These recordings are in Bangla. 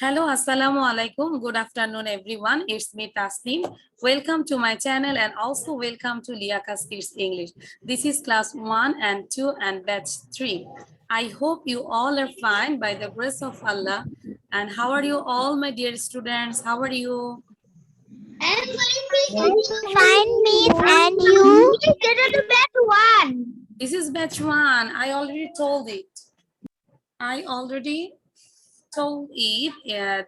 Hello, assalamu alaikum. Good afternoon, everyone. It's me, Tasneem. Welcome to my channel and also welcome to Liakas Kids English. This is class 1 and 2 and batch 3. I hope you all are fine by the grace of Allah. And how are you all, my dear students? How are you? I'm Fine, Miss, and you? the best one. This is batch 1. I already told it.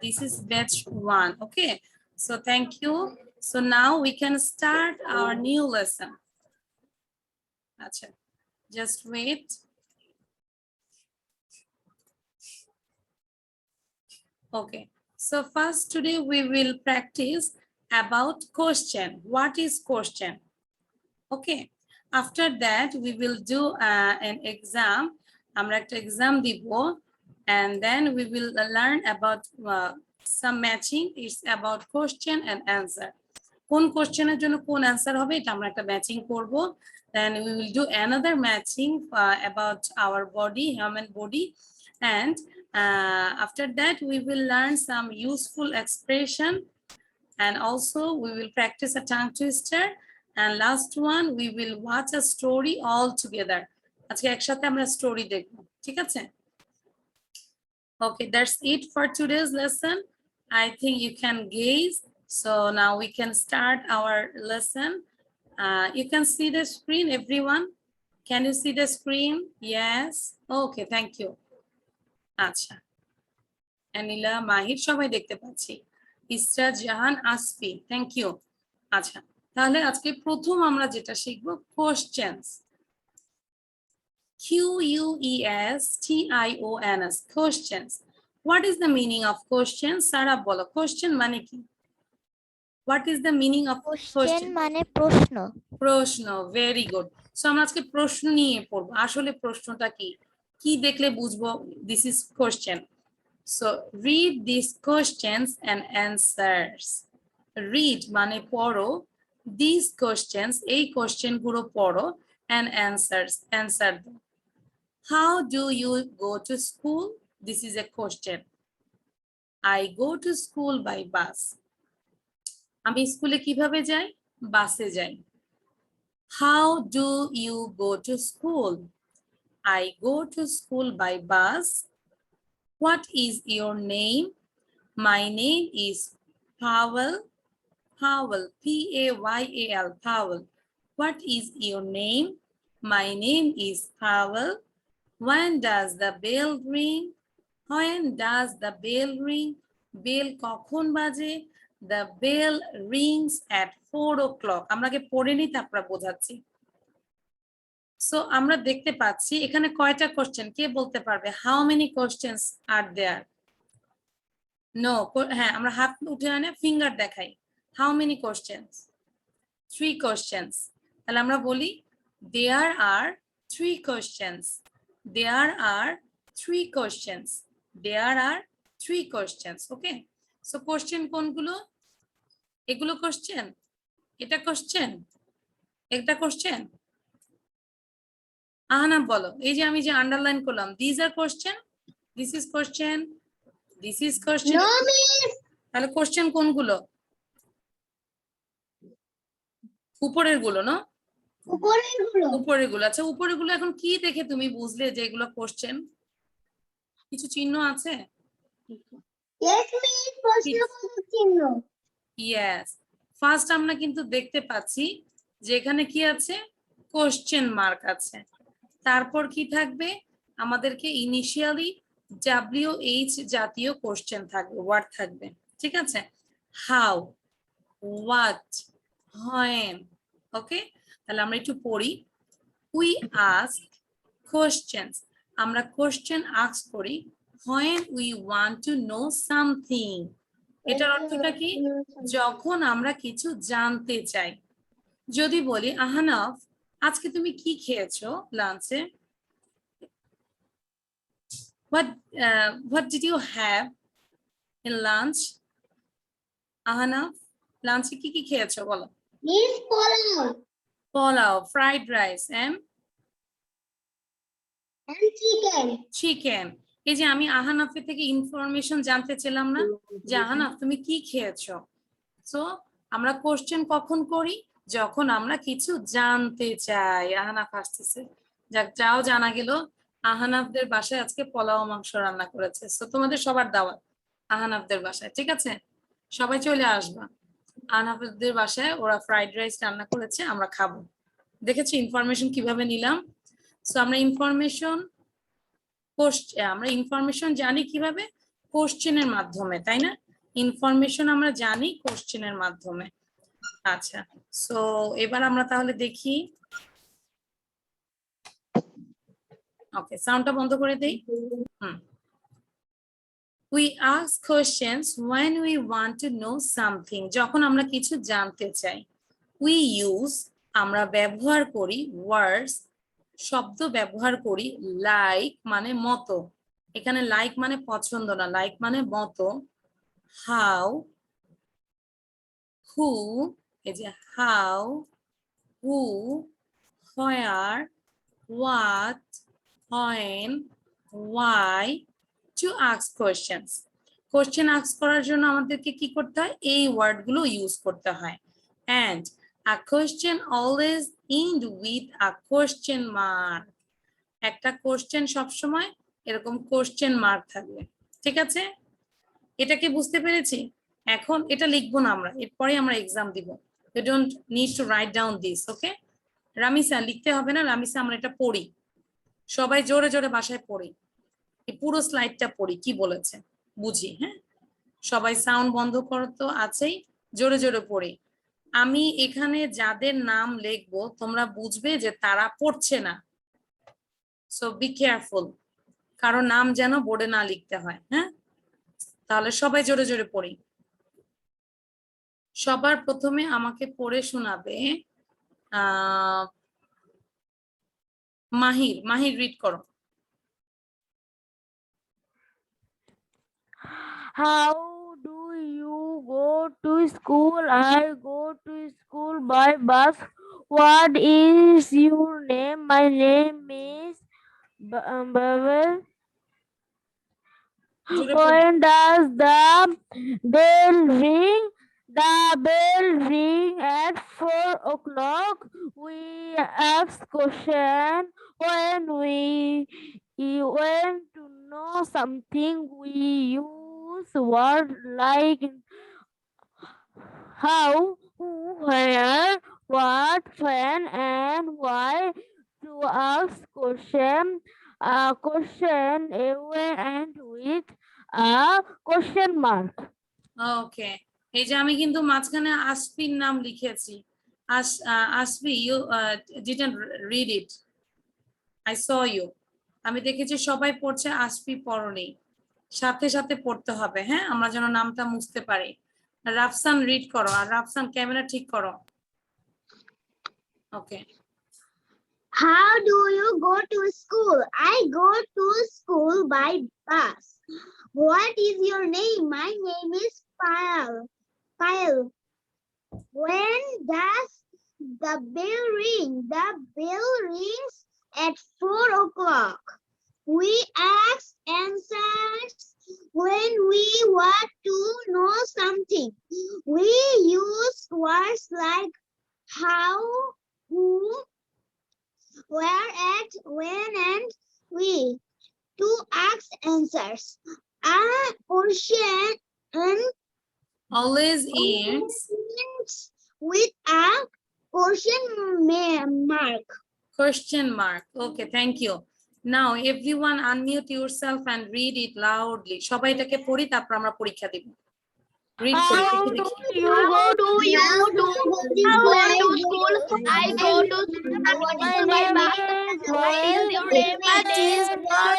This is batch 1. Okay, so thank you. So now we can start our new lesson. Achha, just wait. Okay, so first today we will practice about question. What is question? Okay, after that we will do an exam. আমরা একটা exam দিব, and then we will learn about some matching. It's about question and answer. কোন কোশ্চেনের জন্য কোন অ্যান্সার হবে এটা আমরা একটা ম্যাচিং করব. Then we will do another matching about our body, human body, and after that we will learn some useful expression, and also we will practice a tongue twister, and last one we will watch a story all together. আজকে একসাথে আমরা স্টোরি দেখব, ঠিক আছে? Okay, that's it for today's lesson. I think you can gaze. So now we can start our lesson. You can see the screen, everyone. Can you see the screen? Yes. Okay, thank you. Acha. Anila, Mahir, সবাই দেখতে পাচ্ছি। ইসরা জাহান, আসফি, thank you. আচ্ছা, তাহলে আজকে প্রথম আমরা যেটা শিখব questions. Questions. Questions. What is the meaning of questions? Sara bolo, question মানে কি? What is the meaning of question? মানে প্রশ্ন। প্রশ্ন, very good. So আমরা আজকে প্রশ্ন নিয়ে পড়ব। আসলে প্রশ্নটা কি? কি দেখলে বুঝবো this is question. So read these questions and answers. Read মানে পড়ো, these questions এই কোশ্চেন গুলো পড়ো, and answer them. How do you go to school? This is a question. I go to school by bus. আমি স্কুলে কিভাবে যাই? বাসে যাই। How do you go to school? I go to school by bus. What is your name? My name is Powell. Powell, P-A-Y-A-L, Powell. What is your name? My name is Powell. When does the bell ring? When does the bell ring? Bell কখন বাজে? The bell rings at 4 o'clock. আমরা আগে পড়ে নিই, তারপর বোঝাচ্ছি। So আমরা দেখতে পাচ্ছি এখানে কয়টা কোশ্চেন, কে বলতে পারবে? How many questions are there? No, হ্যাঁ, আমরা হাত উঠে আনে ফিঙ্গার দেখাই। How many questions? 3 questions. তাহলে আমরা বলি there are 3 questions. There are 3 questions. There are 3 questions. Okay. So question কোনগুলো? এগুলো কোশ্চেন, এটা কোশ্চেন, একটা কোশ্চেন। আহানা বলো, এই যে আমি যে আন্ডারলাইন করলাম, these are question, this is question, this is question. No, miss. তাহলে কোশ্চেন কোনগুলো? উপরের গুলো, না? উপরের গুলো। আচ্ছা, উপরের গুলো এখন কি দেখে তুমি বুঝলে যে এগুলো কোশ্চেন? কিছু চিহ্ন আছে? Yes, miss. প্রশ্ন চিহ্ন। Yes. ফার্স্ট আমরা কিন্তু দেখতে পাচ্ছি যে এখানে কি আছে? কোশ্চেন মার্ক আছে। তারপর কি থাকবে? আমাদেরকে ইনিশিয়ালি WH জাতীয় কোশ্চেন থাকবে, ওয়ার্ড থাকবে, ঠিক আছে? How, what, when. ওকে, তাহলে আমরা একটু পড়ি। We ask questions. আমরা কোশ্চেন আস্ক করি when we want to know something. এটার অর্থটা কি? যখন আমরা কিছু জানতে চাই। যদি বলি আহনাফ, আজকে তুমি কি খেয়েছো লাঞ্চে? What did you have in lunch? Ahnaf, লাঞ্চে কি কি খেয়েছো বলো? Miss, pulao. Pulao, fried rice and And chicken. chicken. এই যে আমি আহানাফের থেকে ইনফরমেশন জানতে চাইলাম না যে আহানাফ তুমি কি খেয়েছো, সো আমরা কোশ্চেন কখন করি, যখন আমরা কিছু জানতে চাই। আহানাফ আসতেছে, যাক যাও জানা গেল আহানাফদের বাসায় আজকে পোলাও মাংস রান্না করেছে। সো তোমাদের সবার দাওয়াত আহানাফদের বাসায়, ঠিক আছে? সবাই চলে আসবা। আহানাফদের বাসায় ওরা ফ্রাইড রাইস রান্না করেছে, আমরা খাবো। দেখেছি ইনফরমেশন কিভাবে নিলাম। সো আমরা ইনফরমেশন জানি কিভাবে? কোশ্চেনের মাধ্যমে, তাই না? ইনফরমেশন আমরা জানি কোশ্চেনের মাধ্যমে। আচ্ছা, সো এবার আমরা তাহলে দেখি। ওকে, সাউন্ডটা বন্ধ করে দেই। We ask questions when we want to know something. যখন আমরা কিছু জানতে চাই। We use, আমরা ব্যবহার করি, words, শব্দ ব্যবহার করি, like মানে মতো। এখানে like মানে পছন্দ না, like মানে মতো। How, who, এই যে how, who, where, what, when, why, to ask questions. Question ask করার জন্য আমাদেরকে কি করতে হয়? এই ওয়ার্ডগুলো ইউজ করতে হয়। And a question always end with a question mark. একটা কোশ্চেন সবসময় এরকম কোশ্চেন মার্ক থাকবে, ঠিক আছে? এটাকে বুঝতে পেরেছি। এখন এটা লিখবো না আমরা, এরপরে আমরা এক্সাম দিব। You don't need to write down this, okay? Ramisa লিখতে হবে না, রামিসা আমরা এটা পড়ি, সবাই জোরে জোরে বাসায় পড়ি, এই পুরো স্লাইডটা পড়ি, কি বলেছে বুঝি। হ্যাঁ, সবাই সাউন্ড বন্ধ করো তো, আছেই, জোরে জোরে পড়ি। আমি এখানে যাদের নাম লিখবো তোমরা বুঝবে যে তারা পড়ছে না, সো বি কেয়ারফুল, কারো নাম যেন বোর্ডে না লিখতে হয়। হ্যাঁ, তাহলে সবাই জোরে জোরে পড়ি। সবার প্রথমে আমাকে পড়ে শোনাবে মাহির। মাহির রিড করো। How do you go to school? I go to school by bus. What is your name? My name is Babel. জোরে পড়ি। When does the bell ring? The bell ring at 4 o'clock. We ask question when we want to know something. We use word like how, who, where, what, when, and why to ask question. A question and with a question mark. ওকে, এই যে আমি কিন্তু মাঝখানে আসফির নাম লিখেছি। Asfi, you didn't read it, I saw you. আমি দেখেছি সবাই পড়ছে, আসফি পড়নি, সাথে সাথে পড়তে হবে। হ্যাঁ, আমরা যেন নামটা মুছতে পারি। রাফসান রিড করো, আর রাফসান ক্যামেরা ঠিক করো। ওকে। How do you go to school? I go to school by bus. What is your name? My name is Payal. Payal. When does the bell ring? The bell rings at 4 o'clock. We ask answers when we want to know something. We use words like how, who, where, at, when, and we to ask answers. A question Always ends with a question mark. question mark. Okay, thank you. Now everyone unmute yourself and read it loudly. সবাই এটাকে পড়ি, তারপর আমরা পরীক্ষা দিব। রিড করি, How দেখি do দেখি। you go to school? I go to school. My name is Joel. What is the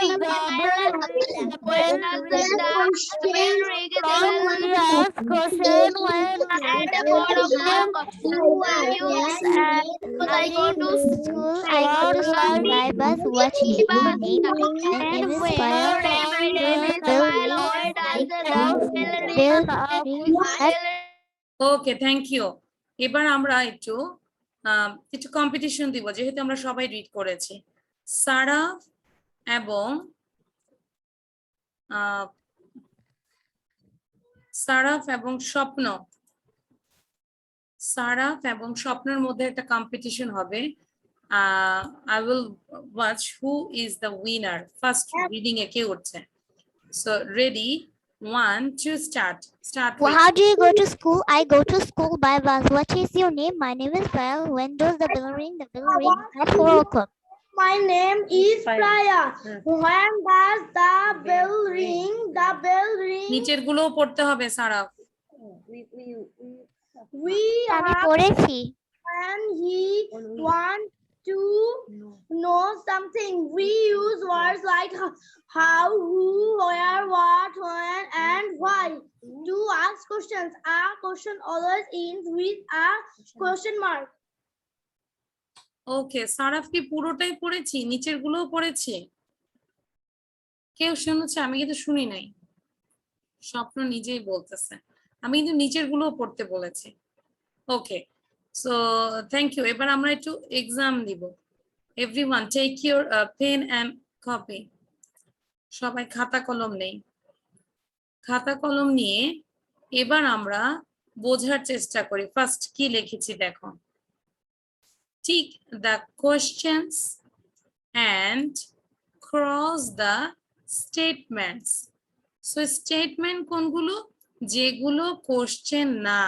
bell ring? We ask question when At we 4 o'clock. I go to school. I go to school by bus. What is your name? My name is Payal. Okay, thank you. এবার আমরা একটু কম্পিটিশন দিব, যেহেতু আমরা সবাই রিড করেছি। সারা এবং সারাফ এবং স্বপ্ন, সারাফ এবং স্বপ্নের মধ্যে একটা কম্পিটিশন হবে। I will watch who is the winner. First reading এ কে উঠছে? So ready, 1, 2, start. Start Well, with how do you go to school? I go to school by bus. What is your name? My name is Payal. When does the bell ring? The bell rings at 4 o'clock. My name is Praya. When does the bell ring? The bell ring. নিচের গুলোও পড়তে হবে সারাফ। We আমি are পড়েছি। when he want to know something. We use words like how, who, where, what, when, and why. To ask questions, a question always ends with a question mark. ওকে, সারাফ কি পুরোটাই পড়েছি? নিচের গুলোও পড়েছি? কেউ শুনেছে? আমি কিন্তু শুনি নাই। স্বপ্ন নিজেই বলতেছে আমি কিন্তু নিচের গুলোও পড়তে বলেছি। Okay, so thank you. এবার আমরা একটু এক্সাম দিব। Everyone take your pen and copy. সবাই খাতা কলম নেই। খাতা কলম নিয়ে এবার আমরা বোঝার চেষ্টা করি। ফার্স্ট কি লিখেছি দেখো। Tick the questions and cross the statements. So statement কোনগুলো? যেগুলো কোশ্চেন না,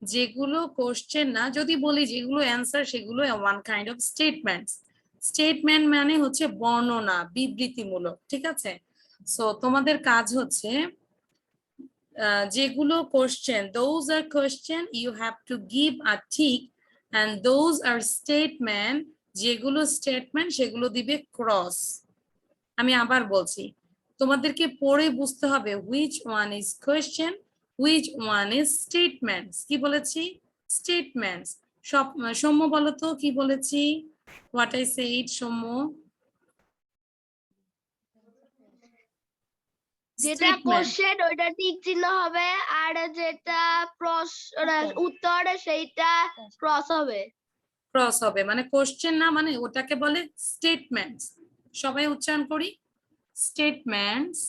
যেগুলো কোশ্চেন না। যদি বলি যেগুলো অ্যান্সার, সেগুলো one kind of statements. Statement মানে হচ্ছে বর্ণনা, বিবৃতিমূলক, ঠিক আছে? সো তোমাদের কাজ হচ্ছে যেগুলো question, those are question, you have to give a tick, and those are statement, যেগুলো স্টেটমেন্ট সেগুলো দিবে ক্রস। আমি আবার বলছি, তোমাদেরকে পড়ে বুঝতে হবে which one is question, which one is statements. কি বলেছি? স্টেটমেন্টস। সৌম্য বলো তো কি বলেছি? what I said, Soumya? যেটা কোশ্চেন ওটা টিক চিহ্ন হবে, আর যেটা উত্তর সেইটা ক্রস হবে। ক্রস হবে মানে কোশ্চেন না, মানে ওটাকে বলে স্টেটমেন্টস। সবাই উচ্চারণ করি, statements,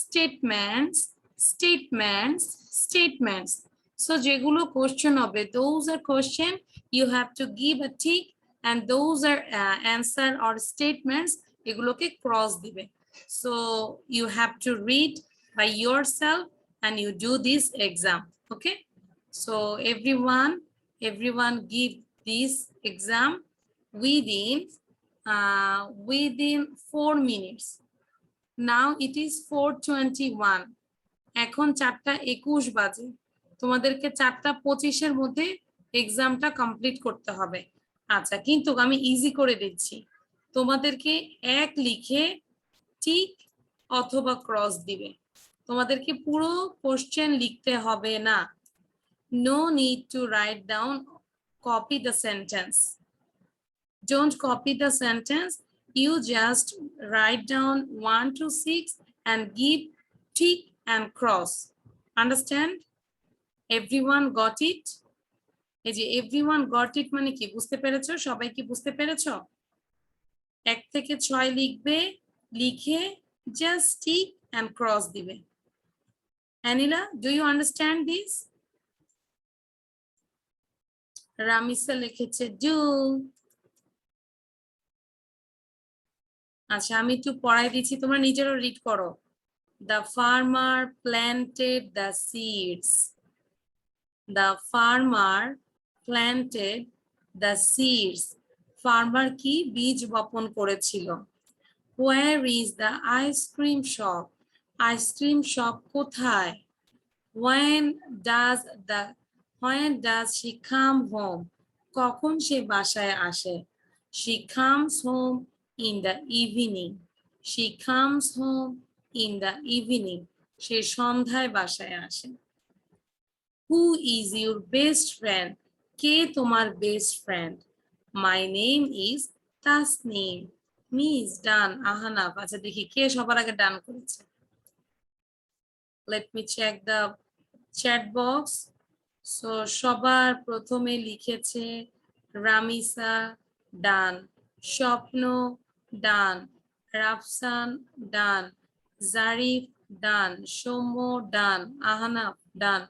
statements, statements, statements. So যেগুলো কোশ্চেন হবে, those are question, you have to give a tick, and those are answer or statements, এগুলোকে ক্রস দিবে। So you have to read by yourself and you do this exam. Okay, so everyone give this exam within 4 minutes. Now it is 4:21. এখন 4:21 বাজে। তোমাদেরকে 4:25 মধ্যে এক্সামটা কমপ্লিট করতে হবে। আচ্ছা, কিন্তু আমি ইজি করে দিচ্ছি, তোমাদেরকে এক লিখে টিক অথবা ক্রস দিবে। তোমাদেরকে পুরো কোশ্চেন লিখতে হবে না। No need to write down, copy the sentence. Don't copy the sentence. You just write down 1 to 6 and give tick and cross. Understand? Everyone got it? এই যে everyone got it মানে কি বুঝতে পেরেছো? সবাই কি বুঝতে পেরেছো? 1 থেকে 6 লিখবে, লিখে just tick and cross দিবে। Anila, do you understand this? Ramisa লিখেছে do। আচ্ছা, আমি একটু পড়াই দিচ্ছি, তোমরা নিজেরও রিড করো। The farmer planted the seeds. The farmer planted the seeds. Farmer কি বীজ বপন করেছিল। Where is the ice cream shop? Ice cream shop কোথায়? When does she come home? কখন সে বাসায় আসে? She comes home in the evening. She comes home in the evening. সে সন্ধ্যায় বাসায় আসে। Who is your best friend? কে তোমার best friend? My name is Tasneem. Miss done. Ahanaf. আচ্ছা দেখি কে সবার আগে ডান করেছে। Let me check the chat box. So সবার প্রথমে লিখেছে রামিসা ডান, স্বপ্ন ডান, রাফসান ডান, Zarif done, Shomo done, Ahanaf done,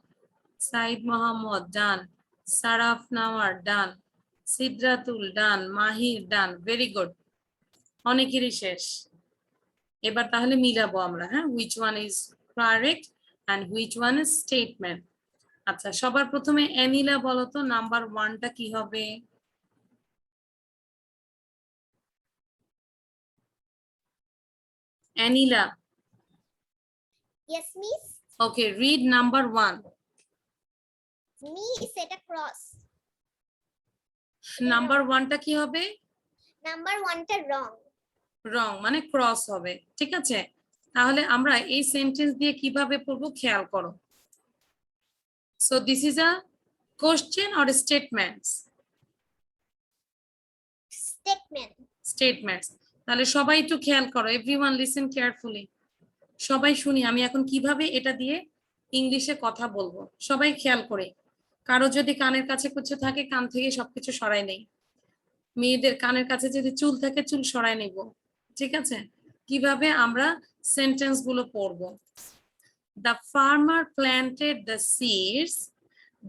Said Mohammed done, Saraf Nawar done, Sidratul done, Mahir done. Very good. অনেকেরই শেষ। এবার তাহলে মিলাবো আমরা, হ্যাঁ, which one is correct and which one is statement। আচ্ছা, সবার প্রথমে অ্যানিলা বলো তো নাম্বার 1টা কি হবে? Anila, Yes, miss. Okay, read number 1। Me set a cross. Number 1টা কি হবে? Number 1 টা wrong. রং মানে ক্রস হবে, ঠিক আছে? তাহলে আমরা এই সেন্টেন্স দিয়ে কিভাবে পড়বো খেয়াল করো। So this is a question or statements? Statement. Statements. তাহলে সবাই একটু খেয়াল করো, এভরিওয়ান লিসেন কেয়ারফুলি। সবাই শুনি আমি এখন কিভাবে এটা দিয়ে ইংলিশে কথা বলবো, সবাই খেয়াল করে। কারো যদি কানের কাছে কিছু থাকে কান থেকে সবকিছু সরাই নেই, মেয়েদের কানের কাছে যদি চুল থাকে চুল সরাই নেব, ঠিক আছে? কিভাবে আমরা সেন্টেন্স গুলো পড়বো। The farmer planted the seeds.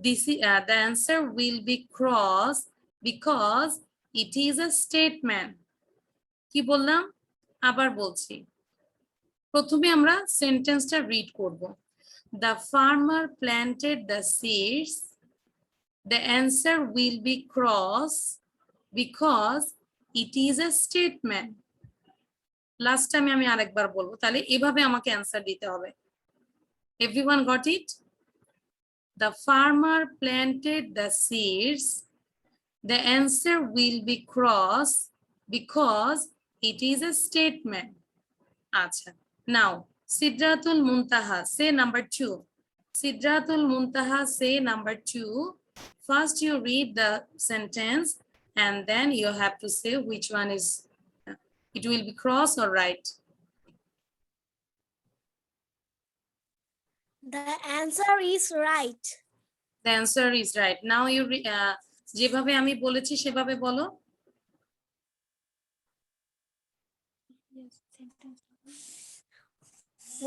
The answer will be cross because it is a statement. কি বললাম? আবার বলছি, প্রথমে আমরা সেন্টেন্সটা রিড করব। The farmer planted the seeds. The answer will be cross because it is a statement. Last টাইমে আমি আরেকবার বলবো, তাহলে এভাবে আমাকে অ্যান্সার দিতে হবে। Everyone got it? The farmer planted the seeds. The answer will be cross because it is a statement. Acha. Now, Sidratul Muntaha, say number 2. Sidratul Muntaha, say number 2. First, you read the sentence and then you have to say which one is, it will be cross or right. The answer is right. The answer is right. Now you যেভাবে আমি বলেছি সেভাবে বলো।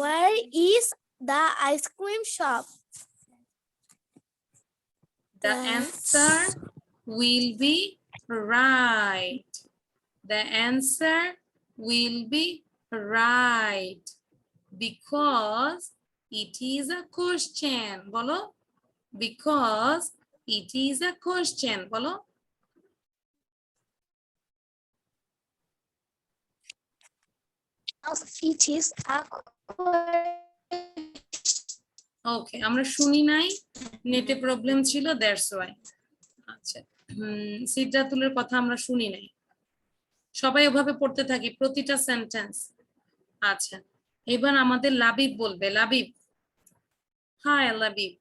Where is the ice cream shop? The answer will be right. The answer will be right because it is a question. বলো, because it is a question. বলো, It is a ওকে, আমরা শুনি নাই, নেটে প্রবলেম ছিল, দ্যাটস ওয়াই। আচ্ছা, সিদ্ধাতুলের কথা আমরা শুনি নাই, সবাই ওভাবে পড়তে থাকি প্রতিটা সেন্টেন্স। আচ্ছা, এবার আমাদের লাবিব বলবে। লাবিব, হাই লাবিব।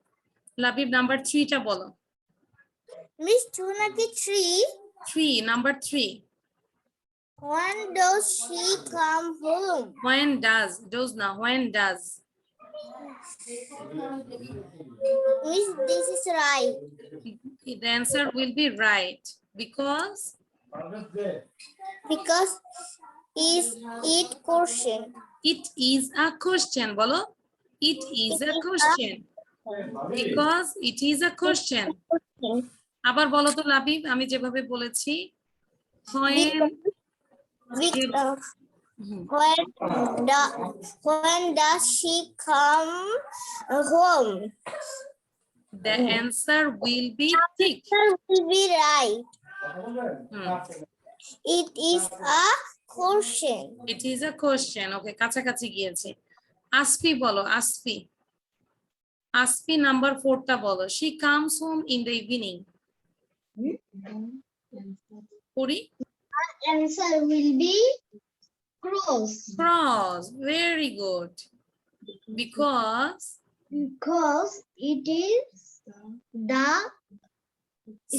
লাবিব নাম্বার 3টা বলো। Miss Chunaki tree. 3, number 3. When does she come home? When does now, when does? Miss, this is right. The answer will be right because is it question? it is a question. বলো, it is a question because it is a question. আবার বলো তো লাবিব, আমি যেভাবে বলেছি। When does she come home? The answer will be thick. Will be right. Hmm. It is a question. It is a question. Okay, কাছাকাছি গিয়েছে। আসফি বলো, আসফি। আসফি নাম্বার 4টা বলো। She comes home in the evening. পড়ি। Answer will be cross. Cross. Very good. Because It is the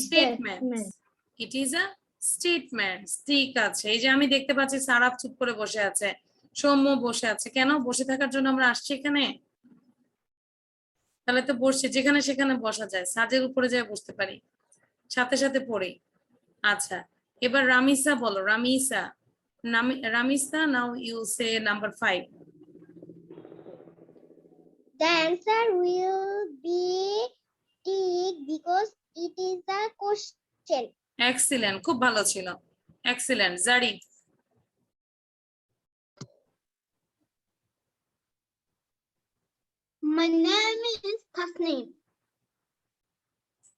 statements. It is a statement. ঠিক আছে, এই যে আমি দেখতে পাচ্ছি সারাফ চুপ করে বসে আছে, সৌম্য বসে আছে। কেন বসে থাকার জন্য আমরা আসছি এখানে? তাহলে তো বসে যেখানে সেখানে বসা যায়, ছাদের উপরে যায় বসতে পারি, সাথে সাথে পড়ি। আচ্ছা, এবার রামিসা বলো। Ramisa, Ramisa, now you say number 5. The answer will be tick because it is a question. Excellent, খুব ভালো ছিল, excellent. Zarif, My name is Tasneem.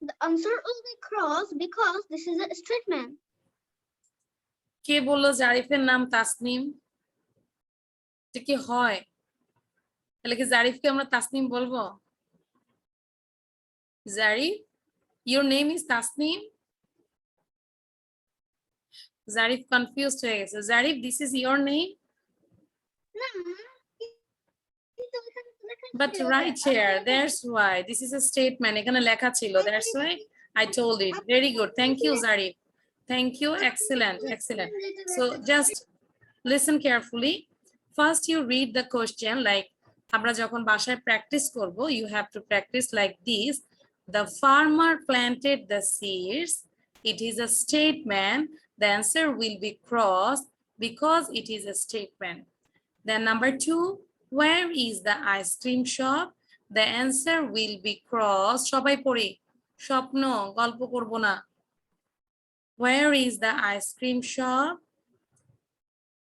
The answer will be cross because this is a statement. কে বললো জারিফের নাম তাসনিম? এটা কি হয়? তাহলে কি জারিফকে আমরা তাসনিম বলবো? Zarif, your name is Tasnim? Zarif confused হয়ে গেছে। Zarif, this is your name? But right here, that's why this is a statement. এখানে লেখা ছিল, that's why I told it. Very good. Thank you, Zarif. Thank you. Excellent. Excellent. So just listen carefully. First, you read the question like আমরা যখন বাসায় practice করব, you have to practice like this. The farmer planted the seeds. It is a statement. The answer will be crossed because it is a statement. Then number 2, where is the ice cream shop? The answer will be crossed. সবাই পড়ি, স্বপ্ন, গল্প করব না। Where is the ice cream shop?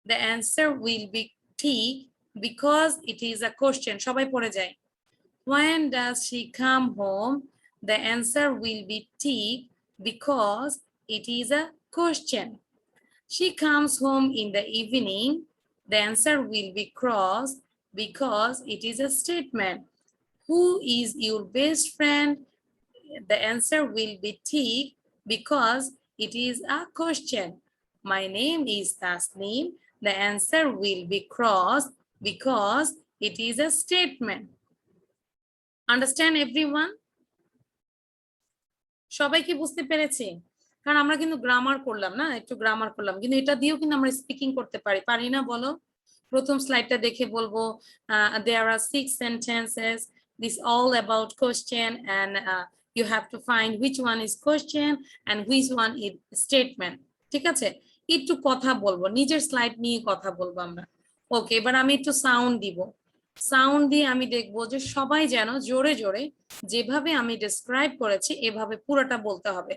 The answer will be tick because it is a question. সবাই পড়ে যায়। When does she come home? The answer will be tick because it is a question. She comes home in the evening. The answer will be crossed because it is a statement. Who is your best friend? The answer will be tick because it is a question. My name is Tasneem. The answer will be crossed because it is a statement. Understand everyone? সবাই কি বুঝতে পেরেছে? কারণ আমরা কিন্তু গ্রামার করলাম না, একটু গ্রামার করলাম, কিন্তু এটা দিয়েও কিন্তু আমরা স্পিকিং করতে পারি, পারি না বলো? প্রথম স্লাইডটা দেখে বলবো there are 6 sentences, this all about question and you have to find which one is question and which one is statement. ঠিক আছে, একটু কথা বলবো, নিজের স্লাইড নিয়ে কথা বলবো আমরা। ওকে, এবার আমি একটু সাউন্ড দিব, সাউন্ড দিয়ে আমি দেখবো যে সবাই যেন জোরে জোরে যেভাবে আমি ডেসক্রাইব করেছি এভাবে পুরোটা বলতে হবে।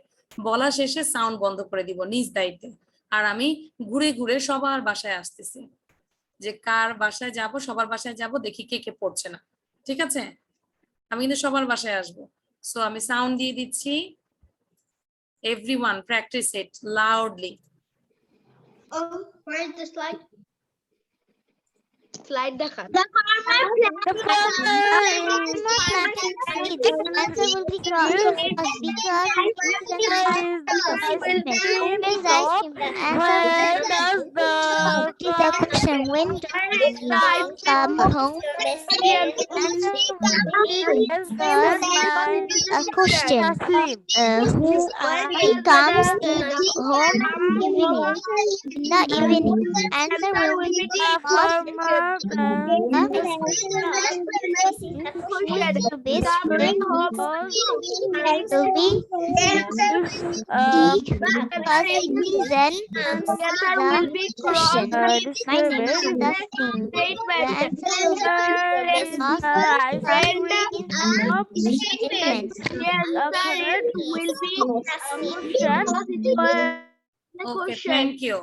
বলা শেষে সাউন্ড বন্ধ করে দিব নিজ দায়িত্বে। আর আমি ঘুরে ঘুরে সবার বাসায় আসতেছি, যে কার বাসায় যাব, সবার বাসায় যাব, দেখি কে কে পড়ছে না। ঠিক আছে, আমি কিন্তু সবার বাসায় আসবো। সো আমি সাউন্ড দিয়ে দিচ্ছি। Everyone practice it loudly. Oh, where is the slide? Slide দেখা। The farmer planted seeds. The answer will be crossed because Where is ice cream? The answer Where does the is the question. When does he come home? The answer will be a question. Taslim? Who he comes in home evening. In the evening. Answer will be The farmer the best friend will be because it is an the question. My name is Tasneem. The answer will be statement. Okay, thank you.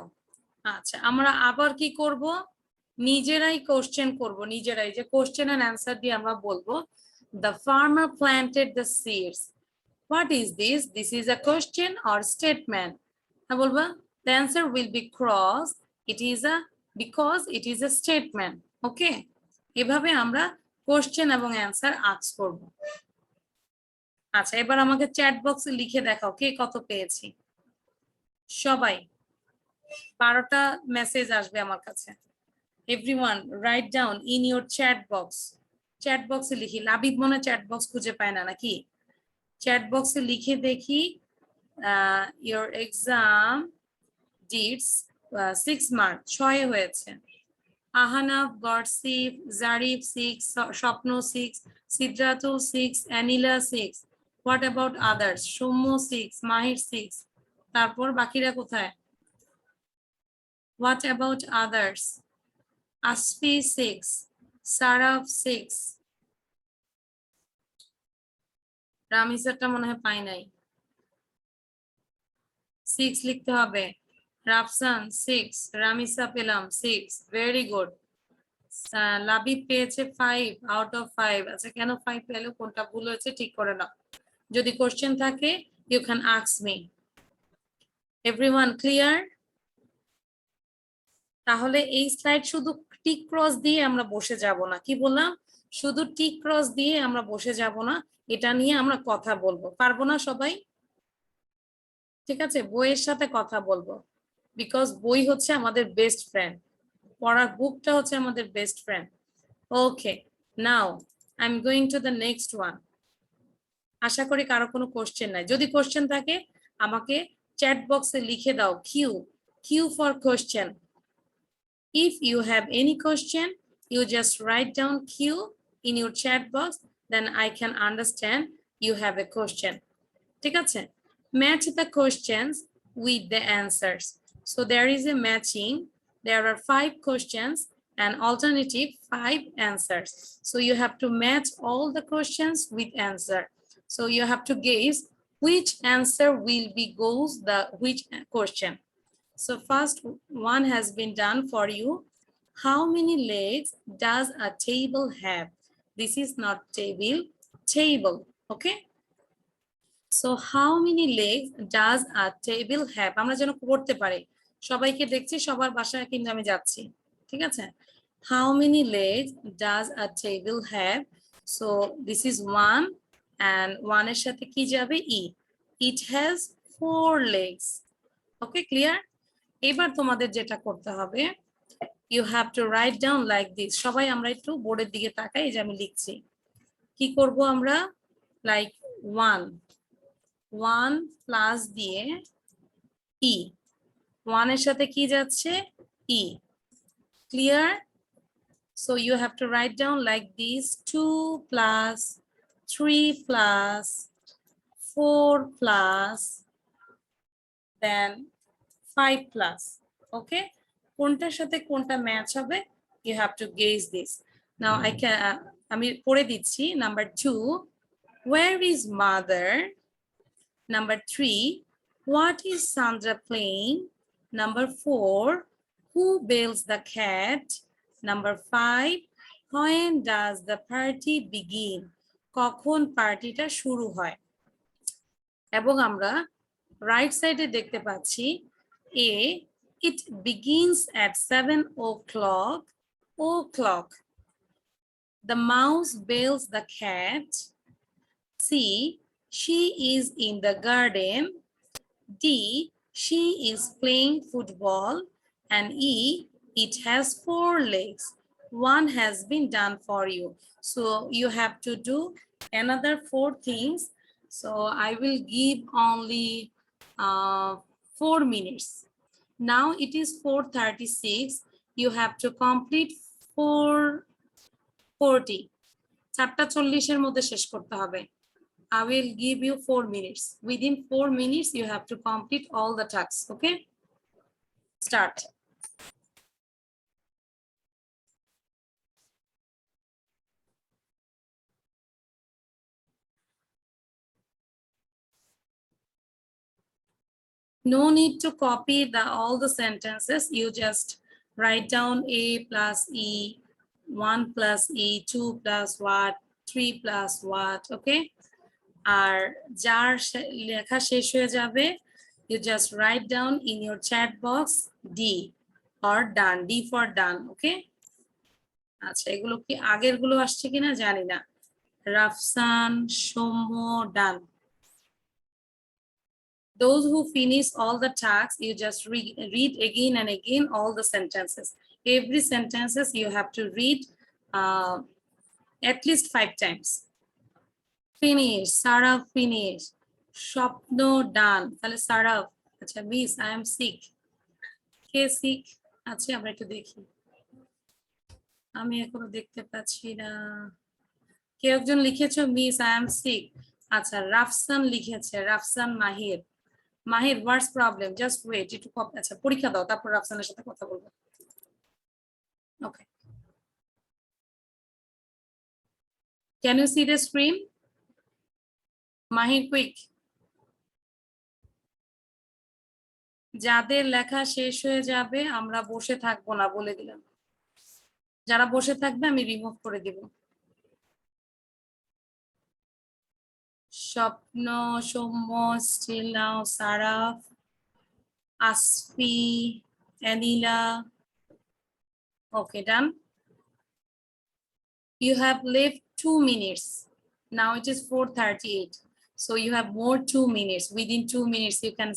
আচ্ছা, আমরা আবার কি করব, নিজেরাই কোশ্চেন করব, নিজেরাই যে কোশ্চেন এন্ড অ্যানসার দিয়ে আমরা বলবো the farmer planted the seeds. What is this? This is a question or statement. হ্যাঁ বলবা, the answer will be cross. It is a because it is a statement. ওকে, এভাবে আমরা কোশ্চেন এবং অ্যানসার আস্ক করব। আচ্ছা, এবার আমাকে চ্যাট বক্সে লিখে দেখাও কে কত পেয়েছি। সবাই 12টা মেসেজ আসবে আমার কাছে। Everyone write down in your chat box. Chat বক্সে লিখি, লাবিব মনে চ্যাট বক্স খুঁজে পায় না নাকি? চ্যাট বক্সে লিখে দেখি your exam dates 6 মার্চ 6 হয়েছে। আহানাফ got 6, জারিফ 6, স্বপ্ন 6, Sidratul 6, অ্যানিলা 6. What about others? Soumya 6, মাহির 6, তারপর বাকিরা কোথায়? What about others? Asfi 6, Saraf 6, রামিসারটা মনে হয় পাই নাই। 6 লিখতে হবে। রাফসান 6, রামিসা পেলাম 6, ভেরি গুড। লাবিব পেয়েছে 5 আউট অফ 5। আচ্ছা কেন 5 পেলো, কোনটা ভুল হয়েছে ঠিক করে নাও। যদি কোশ্চেন থাকে you can ask me. Everyone clear? তাহলে এই স্লাইড শুধু টিক ক্রস দিয়ে আমরা বসে যাব না, কি বললাম, শুধু টিক ক্রস দিয়ে আমরা বসে যাব না, এটা নিয়ে আমরা কথা বলবো, পারবো না সবাই? ঠিক আছে, বইয়ের সাথে কথা বলবো, বিকজ বই হচ্ছে আমাদের বেস্ট ফ্রেন্ড, পড়ার বুকটা হচ্ছে আমাদের best friend. Okay, now I am going to the next one. আশা করি কারো কোনো কোশ্চেন নাই, যদি কোশ্চেন থাকে আমাকে চ্যাট বক্সে লিখে দাও, Q, Q for question. If you have any question, you just write down Q in your chat box, then I can understand you have a question. ঠিক আছে? Match the questions with the answers. So there is a matching. There are 5 questions and alternative 5 answers. So you have to match all the questions with answer. So you have to guess which answer will be goes the which question. So first one has been done for you. How many legs does a table have? This is not table, table, okay? So how many legs does a table have? আমরা যেন করতে পারি, সবাইকে দেখছি, সবার বাসায় কিন্তু আমি যাচ্ছি, ঠিক আছে? How many legs does a table have? So this is 1 and 1 এর সাথে কি যাবে? E. It has 4 legs. Okay, clear? এবার তোমাদের যেটা করতে হবে, you have to write down like this. সবাই আমরা একটু বোর্ডের দিকে তাকাই, এই যে আমি লিখছি। কি করব আমরা? লাইক 1 প্লাস দিয়ে ই, 1 এর সাথে কি যাচ্ছে? ই। Clear? So you have to write down like this, 2 plus 3 plus 4 plus then 5 plus. Okay, কোনটার সাথে কোনটা ম্যাচ হবে, you have to gauge this. Now I can আমি পড়ে দিচ্ছি। Number 2, where is mother? Number 3, what is Sandra playing? Number 4, who bails the cat? Number 5, when does the party begin? কখন পার্টিটা শুরু হয়? এবং আমরা রাইট সাইডে দেখতে পাচ্ছি A, it begins at 7 o'clock. O'clock. The mouse bails the cat. C, she is in the garden. D, she is playing football. And E, it has 4 legs. 1 has been done for you. So you have to do another 4 things. So I will give only 4 minutes. Now it is 4:36. You have to complete 4:40. 4:40 এর মধ্যে শেষ করতে হবে। I will give you 4 minutes. Within 4 minutes, you have to complete all the tasks. Okay? Start. No need to copy all the sentences. You just write down A plus E, 1 plus E, 2 plus what, 3 plus what. Okay? আর যার লেখা শেষ হয়ে যাবে, you just write down in your chat box D or done, D for done. Okay? আচ্ছা, এগুলো কি আগের গুলো আসছে কিনা জানি না। Rafsan, Soumya, done. Those who finish all the tasks, you just read again and again all the sentences. Every sentences you have to read at least 5 times. Finish, Sarah finish. Shopno done. তাহলে Sarah, আচ্ছা miss, I am sick. K sick? আচ্ছা আমরা একটু দেখি। আমি এখনো দেখতে পাচ্ছি না। কেউ একজন লিখেছো মিস আই এম সিক। আচ্ছা রাফসান লিখেছে, Rafsan Mahir. Mahir, what's problem? Just wait, একটু আচ্ছা পরীক্ষা দাও, তারপর রাফসানের সাথে কথা বলবো। Okay, can you see the screen? Mahir quick. যাদের লেখা শেষ হয়ে যাবে আমরা বসে থাকবো না, বলে দিলাম। যারা বসে থাকবে আমি রিমুভ করে দিব। Swapno, Soumya, still now, Saraf, Asfi, Anila. Okay, done. You have left 2 minutes. Now it is 4:38. So you have more 2 minutes. Within 2 minutes, you can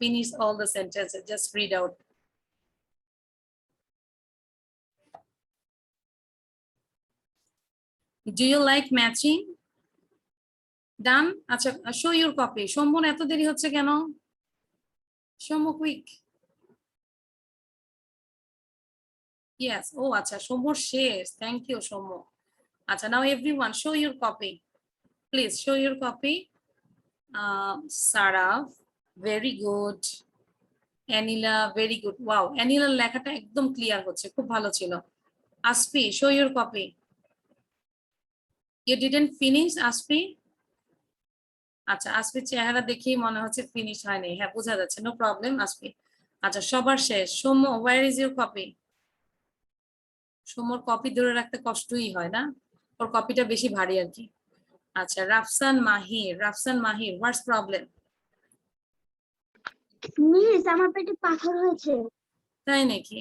finish all the sentences. Just read out. Do you like matching? Done? আচ্ছা, show your copy. সোমন এত দেরি হচ্ছে কেন? সৌম্য quick. Yes. Oh, আচ্ছা, সৌম্য শেষ. Thank you, Soumya. আচ্ছা, now everyone show your copy. Please show your copy. Saraf, very good. Anila, very good. Wow, Anila লেখাটা একদম ক্লিয়ার হচ্ছে, খুব ভালো ছিল। Aspi, show your copy. You didn't finish, Aspi? আচ্ছা, আসপি চেহারা দেখেই মনে হচ্ছে ফিনিশ হয়নি। হ্যাঁ, বোঝা যাচ্ছে, নো প্রবলেম আসপি। আচ্ছা, সবার শেষ। Soumya, where is your copy? সৌম্যর কপি ধরে রাখতে কষ্টই হয় না, ওর কপিটা বেশি ভারী আর কি। আচ্ছা, রাফসান মাহির, রাফসান মাহির, হোয়াটস প্রবলেম? মিস আমার পেটে পাথর হয়েছে। তাই নাকি?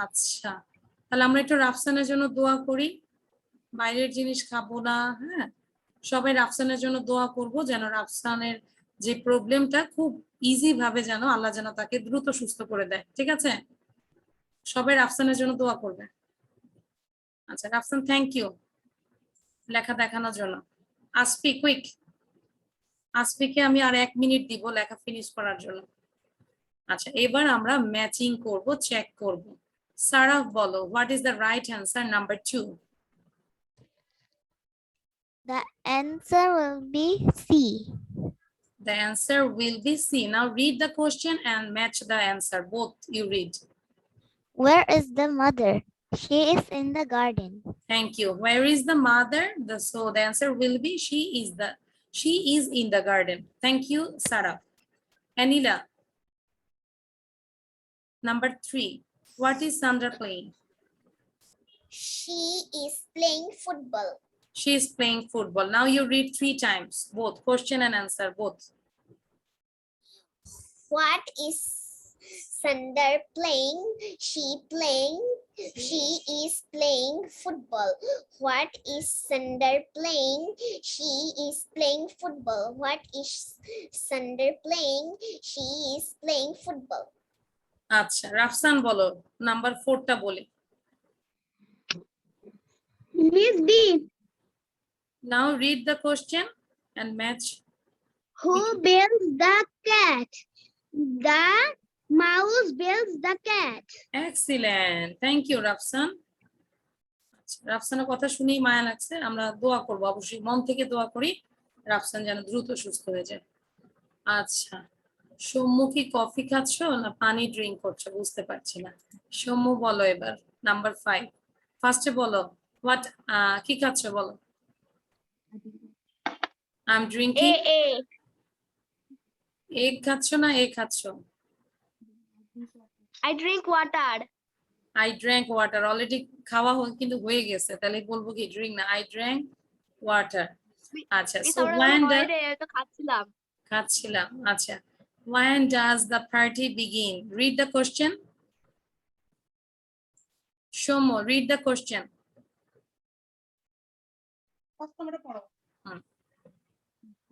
আচ্ছা, তাহলে আমরা একটু রাফসানের জন্য দোয়া করি। বাইরের জিনিস খাবো না, হ্যাঁ। সবাই রাফসানের জন্য দোয়া করব, যেন রাফসানের যে প্রবলেমটা খুব ইজি ভাবে যেন আল্লাহ যেন তাকে দ্রুত সুস্থ করে দেয়, ঠিক আছে? সবাই রাফসানের জন্য দোয়া করবে। আচ্ছা রাফসান, থ্যাংক ইউ লেখা দেখানোর জন্য। আসপি কুইক, আসপিকে আমি আর 1 মিনিট দিব লেখা ফিনিশ করার জন্য। আচ্ছা, এবার আমরা ম্যাচিং করব, চেক করব। সারাফ বলো, what is the right answer number 2? The answer will be C. The answer will be C. Now read the question and match the answer. Both you read. Where is the mother? She is in the garden. Thank you. Where is the mother? So the answer will be she is in the garden. Thank you, Sarah. Anila. Number 3. What is Sandra playing? She is playing football. She is playing football. Now you read 3 times, both question and answer, both. What is Sandra playing? She is playing football. What is Sandra playing? She is playing football. What is Sandra playing? She is playing football. আচ্ছা, রাফসান বলো, নাম্বার 4টা বলি। Miss B. Now read the question and match. Who builds the cat? The mouse builds the cat. Excellent. Thank you, Rafsan. রাফসানের কথা শুনেই মায়া লাগছে। আমরা দোয়া করব, অবশ্যই মন থেকে দোয়া করি রাফসান যেন দ্রুত সুস্থ হয়ে যায়। আচ্ছা, সৌম্য কি কফি খাচ্ছ না পানি ড্রিঙ্ক করছো বুঝতে পারছি না। সৌম্য বলো এবার নাম্বার 5। ফার্স্টে বলো হোয়াট, কি খাচ্ছ বলো। I am drinking. এগ খাচ্ছ না এ খাচ্ছ? I drink water. I drank water. Already খাওয়া কিন্তু হয়ে গেছে, তাহলে বলবো কি ড্রিঙ্ক না, I drank water. আচ্ছা, so when খাচ্ছিলাম। আচ্ছা, when does the party begin? Read the question. Shomo, read the question.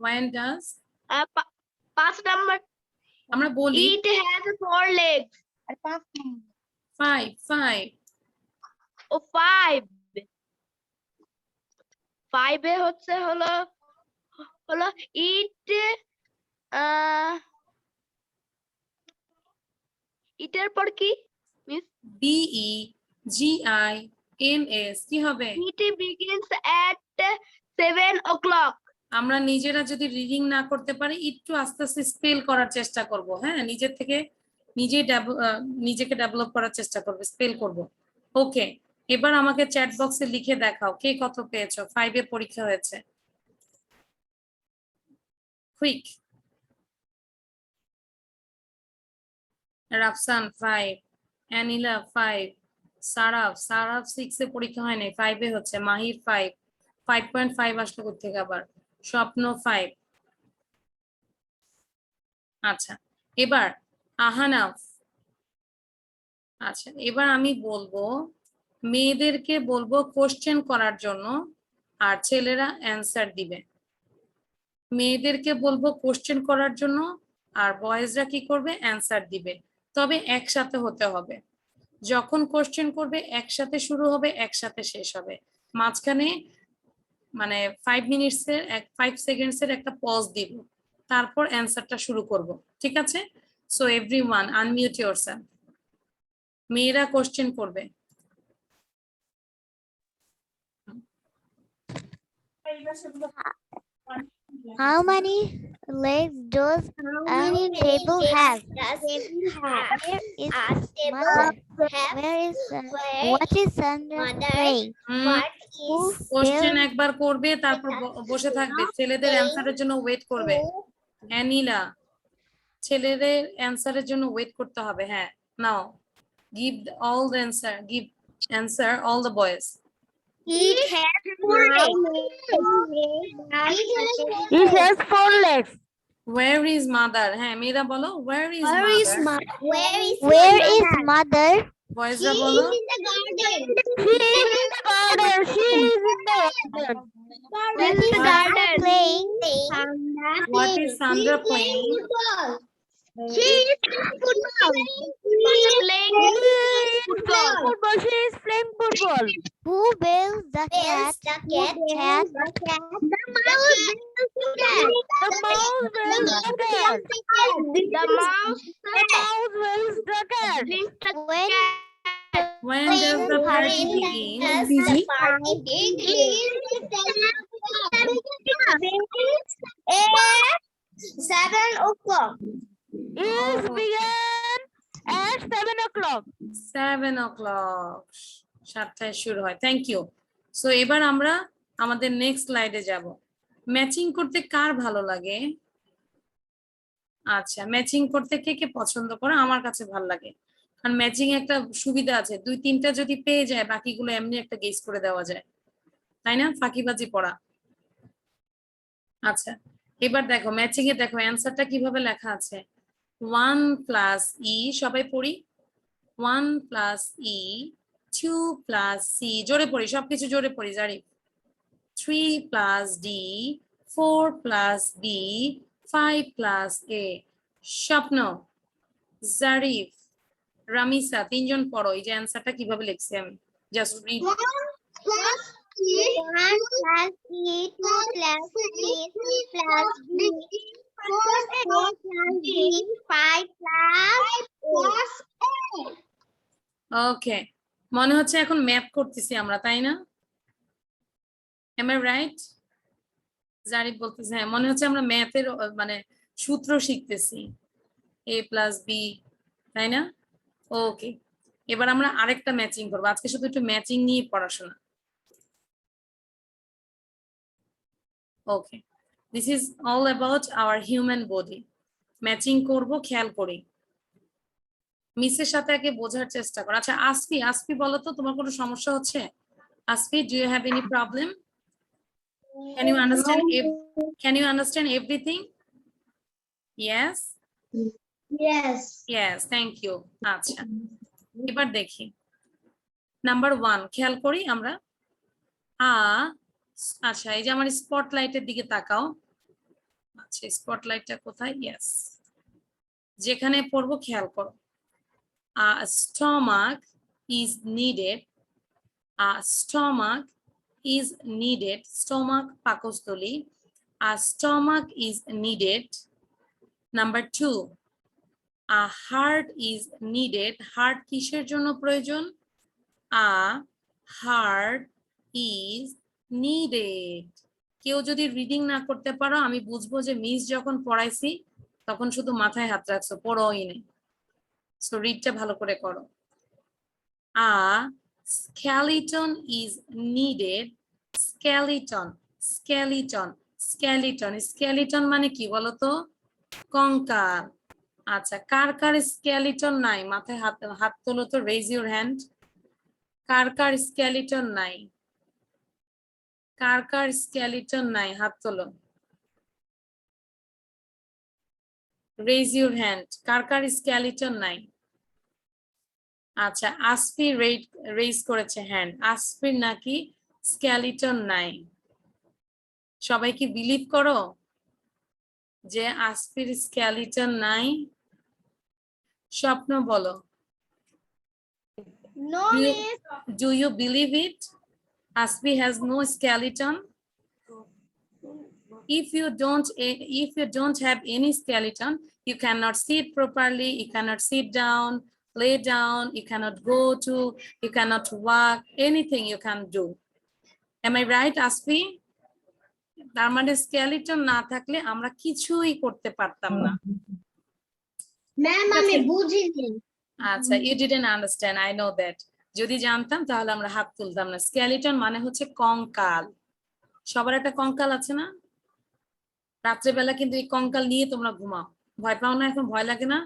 When does? 5 number. আমরা বলি It has 4 legs. 5. Oh, 5. 5 এ হচ্ছে হলো it এর পর কি মিস? BEGINS কি হবে? It begins at 7 o'clock. আমরা নিজেরা যদি রিডিং না করতে পারি একটু আস্তে আস্তে স্পেল করার চেষ্টা করব, হ্যাঁ, নিজের থেকে নিজেকে ডেভেলপ করার চেষ্টা করব, স্পেল করব। ওকে, এবার আমাকে চ্যাট বক্সে লিখে দেখাও কে কত পেয়েছো, 5 এ পরীক্ষা হয়েছে। quick. Rafsan 5, Anila 5, Saraf 6 এ পরীক্ষা হয় নাই, 5 এ হচ্ছে, মাহির 5, 5.5 আসলো কোথেকে আবার, স্বপ্ন 5। আচ্ছা এবার আহানাফ। আচ্ছা এবার আমি বলবো, মেয়েদেরকে বলবো কোশ্চেন করার জন্য আর ছেলেরা অ্যান্সার দিবে। মেয়েদেরকে বলবো কোশ্চেন করার জন্য আর বয়েজরা কি করবে, অ্যান্সার দিবে। তবে একসাথে হতে হবে, যখন কোশ্চেন করবে একসাথে শুরু হবে একসাথে শেষ হবে, মাঝখানে মানে 5 মিনিটসের 5 সেকেন্ডসের একটা পজ দিব, তারপর অ্যান্সারটা শুরু করব, ঠিক আছে? So everyone unmute yourself. মেয়েরা কোশ্চেন করবে। How many legs does a table have? Where is mother? Where is what is Sandra playing? What is question একবার করবে, তারপর বসে থাকবে, ছেলেদের অ্যান্সারের জন্য ওয়েট করবে। অ্যানিলা, ছেলেদের অ্যান্সারের জন্য ওয়েট করতে হবে। হ্যাঁ, নাও give all the answer, give answer all the boys. It has 4 legs. It has 4 legs. Where is mother? হ্যাঁ, মেয়েরা বলো where is mother? Where is mother? বয়েজরা বলো in the garden. She is in the garden. She is in the garden. What is Sandra playing? what is Sandra playing? She is playing football. Football. She is playing football. Who builds the cat? The cat. The mouse builds the cat. The mouse builds the cat. The mouse builds the cat. When does the party begin? the party begin? 7 o'clock. It began at 7 o'clock. 7 o'clock. 7টায় শুরু হয়। Thank you. সো এবার আমরা আমাদের নেক্সট স্লাইডে যাব। ম্যাচিং করতে কার ভালো লাগে? আচ্ছা, ম্যাচিং করতে কে কে পছন্দ করে? আমার কাছে ভালো লাগে, কারণ ম্যাচিং একটা সুবিধা আছে, 2-3টা যদি পেয়ে যায় বাকিগুলো এমনি একটা গেস করে দেওয়া যায়, তাই না? ফাঁকিবাজি পড়া। আচ্ছা এবার দেখো ম্যাচিং এ দেখো অ্যান্সারটা কিভাবে লেখা আছে। 1 প্লাস ই, সবাই পড়ি। 1 প্লাস ই, 2 প্লাস সি, জোরে পড়ি, সবকিছু জোরে পড়ি জারি। 3 plus D, 4 plus B, 5 plus A. Swapno, Jarif, Ramisa, তিনজন পড়ো এই যে অ্যান্সারটা কিভাবে লিখছি আমি, just read. 1 plus E, 2 plus C, 3 plus B, 4 plus D, 5 plus A. ওকে, মনে হচ্ছে এখন ম্যাথ করতেছি আমরা, তাই না? Am I right? জারিফ বলতেছে হ্যাঁ, মনে হচ্ছে আমরা ম্যাথের মানে সূত্র শিখতেছি, a প্লাস বি, তাই না? ওকে, এবার আমরা আরেকটা ম্যাচিং করবো, আজকে শুধু একটু ম্যাচিং নিয়ে পড়াশোনা। Okay, this is all about our human body. Matching করব, খেয়াল করি, মিসের সাথে আগে বোঝার চেষ্টা করো। আচ্ছা আসফি বলো তো, তোমার কোনো সমস্যা হচ্ছে? Asfi, do you have any problem? Can you understand everything? Yes? Yes, thank you. আচ্ছা এবার দেখি নাম্বার 1 খেয়াল করি আমরা। আচ্ছা এই যে আমার স্পটলাইটের দিকে তাকাও। আচ্ছা স্পটলাইটটা কোথায়? ইয়েস, যেখানে পড়বো খেয়াল করো। Stomach is needed. Stomach is needed. Stomach পাকস্থলী। Stomach is needed. Number 2, a heart is needed. Heart কিসের জন্য প্রয়োজন? A heart is needed. কেউ যদি রিডিং না করতে পারো আমি বুঝবো যে মিস যখন পড়াইছি তখন শুধু মাথায় হাত রাখছো, পড়োই নেই। সো রিডটা ভালো করে করো। A skeleton is needed. Skeleton, skeleton, skeleton, skeleton মানে কি বলতো? কঙ্কাল। আচ্ছা, কার কার স্কেলিটন নাই? মাথায় হাত হাত তোলো তো, রেজ ইউর হ্যান্ড। কার কার স্কেলিটন নাই? কার কার স্কেলিটন নাই? হাত তোলো, রেজ ইউর হ্যান্ড। কার কার স্কেলিটন নাই? আচ্ছা, আসফি রেজ করেছে হ্যান্ড। আসফির নাকি স্কেলিটন নাই। সবাই কি বিলিভ করো যে আসফির স্কেলিটন নাই? স্বপ্ন বলো, No, do you, miss. do you believe it? Asfi has no skeleton. If you don't have any skeleton, you cannot sit properly, you cannot sit down, lay down, you cannot go to, you cannot walk, anything you can do. Am I right, Asfi? তার মানে স্কেলিটন না থাকলে আমরা কিছুই করতে পারতাম না। ম্যাম আমি বুঝিনি। আচ্ছা, you didn't understand, I know that. যদি জানতাম তাহলে আমরা হাত তুলতাম না। স্কেলিটন মানে হচ্ছে কঙ্কাল। সবার একটা কঙ্কাল আছে না? রাত্রেবেলা কিন্তু এই কঙ্কাল নিয়ে তোমরা ঘুমাও, ভয় পাও না? এখন ভয় লাগে না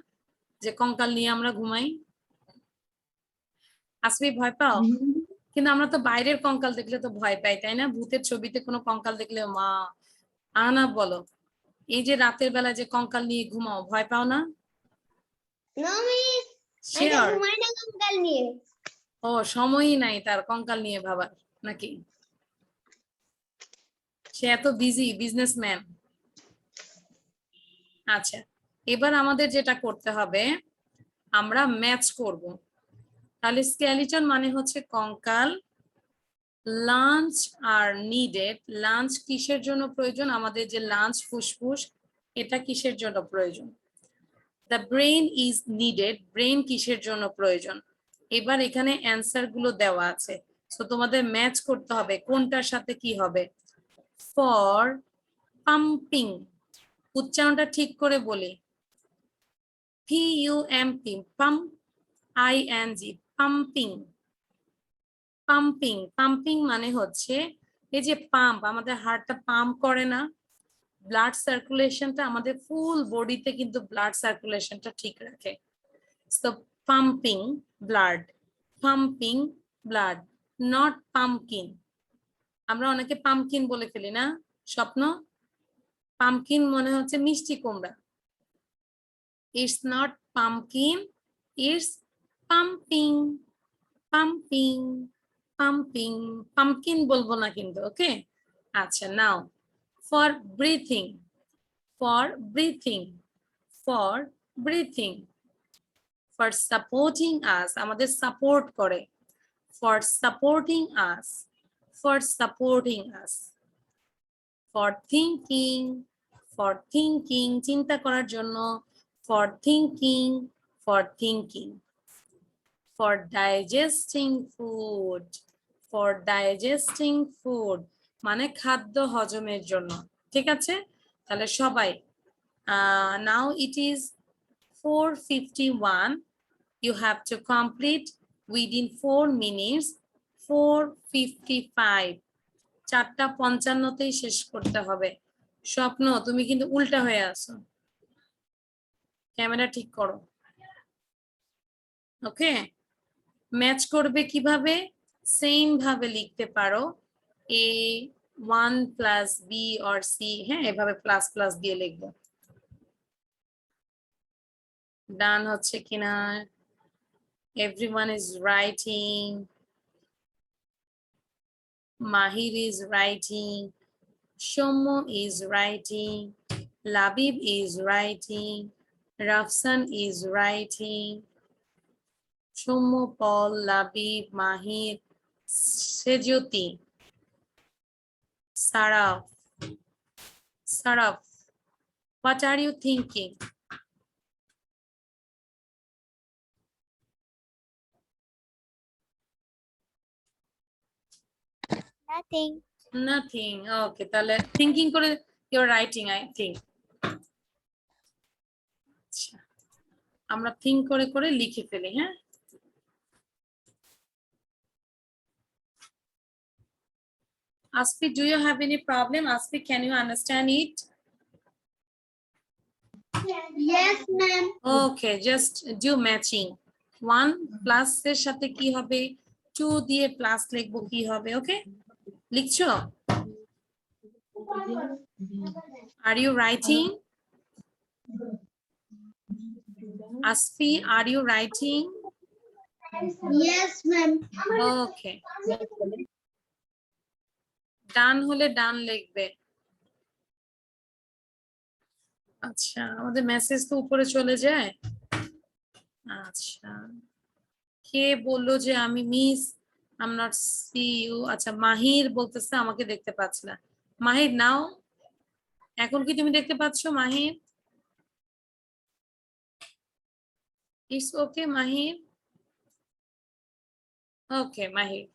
যে কঙ্কাল নিয়ে আমরা ঘুমাই? আসবি ভয় পাও? কিন্তু আমরা তো বাইরের কঙ্কাল দেখলে তো ভয় পাই, তাই না? ভূতের ছবিতে কোনো কঙ্কাল দেখলে মা আনা বলো, এই যে রাতের বেলা যে কঙ্কাল নিয়ে ঘুমাও, ভয় পাও না? না মিস, আমি তো শিওর? ঘুমাই না কঙ্কাল নিয়ে। ও, সময়ই নাই তার কঙ্কাল নিয়ে ভাবার নাকি? সে এত বিজি বিজনেসম্যান। আচ্ছা, এবার আমাদের যেটা করতে হবে, আমরা ম্যাচ করব। তাহলে স্কেলিটন মানে হচ্ছে কঙ্কাল। লাঞ্চ আর নিডেড, লাঞ্চ কিসের জন্য প্রয়োজন? আমাদের যে লাঞ্চ ফুসফুস, এটা কিসের জন্য প্রয়োজন? The brain is needed, brain কিসের জন্য প্রয়োজন? এবার এখানে অ্যান্সার গুলো দেওয়া আছে, তো তোমাদের ম্যাচ করতে হবে কোনটার সাথে কি হবে। ফর পাম্পিং, উচ্চারণটা ঠিক করে বলি, PUMP, pump, ING, pumping. Pumping, pumping মানে হচ্ছে এই যে পাম্প, আমাদের হার্টটা পাম্প করে না, ব্লাড সার্কুলেশনটা আমাদের ফুল বডিতে কিন্তু ব্লাড সার্কুলেশনটা ঠিক রাখে। So pumping blood, pumping blood, not pumpkin. আমরা অনেকে পাম্পকিন বলে ফেলি না? স্বপ্ন, পাম্পকিন মনে হচ্ছে মিষ্টি কুমড়া। It's not pumpkin, it's pumping, pumping, pumping. Pumpkin বলবো না কিন্তু, ওকে? আচ্ছা, now for breathing, for breathing, for breathing. For supporting us, আমাদের সাপোর্ট করে, for supporting us, for supporting us. For thinking, for thinking, চিন্তা করার জন্য, for thinking, for thinking. For digesting food, for digesting food মানে খাদ্য হজমের জন্য। ঠিক আছে, তাহলে সবাই now it is 4:51, you have to complete within 4 minutes, 4:55, 4:55তেই শেষ করতে হবে। স্বপ্ন, তুমি কিন্তু উল্টা হয়ে আছো, ক্যামেরা ঠিক করো। ওকে, ম্যাচ করবে কিভাবে? সেম ভাবে লিখতে পারো, A1 plus B or C, হ্যাঁ, এভাবে প্লাস প্লাস দিয়ে লিখবো। ডান হচ্ছে কিনা? Everyone is writing. Mahir is writing. Shomo is writing. Labib is writing. Rafsan is writing. Shomo, Paul, Labib, Mahir, Sejyoti, Saraf. Saraf, what are you thinking? Nothing. Nothing. Okay, তাহলে thinking করে you're writing, I think. আচ্ছা, আমরা think করে করে লিখে ফেলি, হ্যাঁ? Aspi, do you have any problem? Aspi, can you understand it? Yes, ma'am. Okay, just do matching. 1 plus এর সাথে কি হবে? 2 দিয়ে প্লাস লিখবো কি হবে? ওকে, লিখছো? Are you writing? Aspi, are you writing? Yes, ma'am. Okay. ডান হলে ডান লিখবে। আচ্ছা, আমাদের মেসেজ তো উপরে চলে যায়। আচ্ছা, কে বললো যে আমি miss I am not see you? আচ্ছা, মাহির বলতেছে আমাকে দেখতে পাচ্ছে না। মাহির নাও, এখন কি তুমি দেখতে পাচ্ছ মাহির? ইটস ওকে মাহির। ওকে মাহির,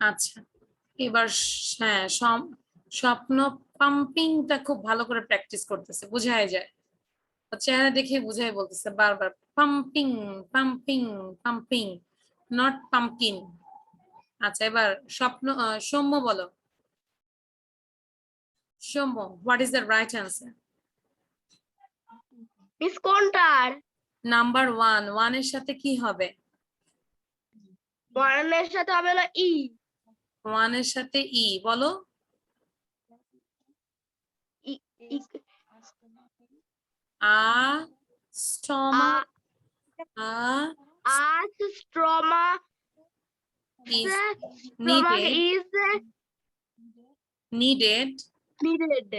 আচ্ছা এবার হ্যাঁ, স্বপ্ন পাম্পিংটা খুব ভালো করে প্র্যাকটিস করতেছে, বোঝাই যায়, ওর চেহারা দেখে বুঝাই বলতেছে বারবার pumping pumping pumping, not pumpkin. আচ্ছা, এবার সৌম্য বলো। Soumya, what is the right answer? Miss কোনটার? নাম্বার 1, 1 এর সাথে কি হবে? 1 এর সাথে হবে হলো ই। 1 এর সাথে ই বলো। আ stomach, Stroma is stomach needed is needed needed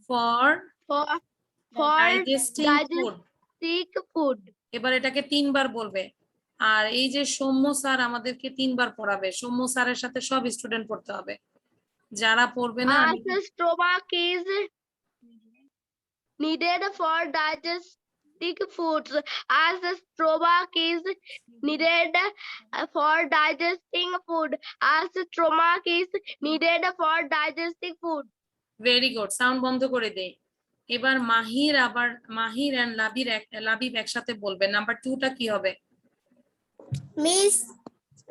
for for digesting food. digesting food. এবার এটাকে 3 বার বলবে। আর এই যে সৌম্য স্যার আমাদেরকে 3 বার পড়াবে, সৌম্য স্যারের সাথে সব স্টুডেন্ট পড়তে হবে, যারা পড়বে না As the stomach is needed for digesting foods. As the stomach is needed for digesting food. As the stomach is needed for digesting food. Very good, sound বন্ধ করে দেই। এবার মাহির এন্ড লাবিব একসাথে বলবে। নাম্বার 2টা কি হবে? Miss,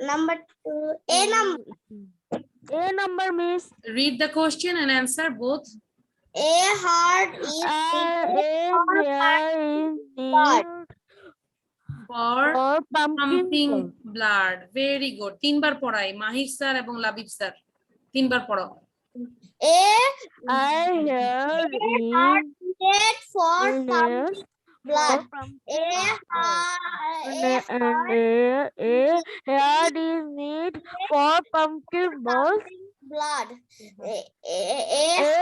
number 2, A number. A number, miss. Read the question and answer both. A heart is Need For for pumping pumpkin. blood. Very good. 3 বার পড়াই, মাহির স্যার এবং লাবিব স্যার 3 বার পড়াও। A I heard heart needed for yes, blood. for A heart is need for pumpkin balls. blood. A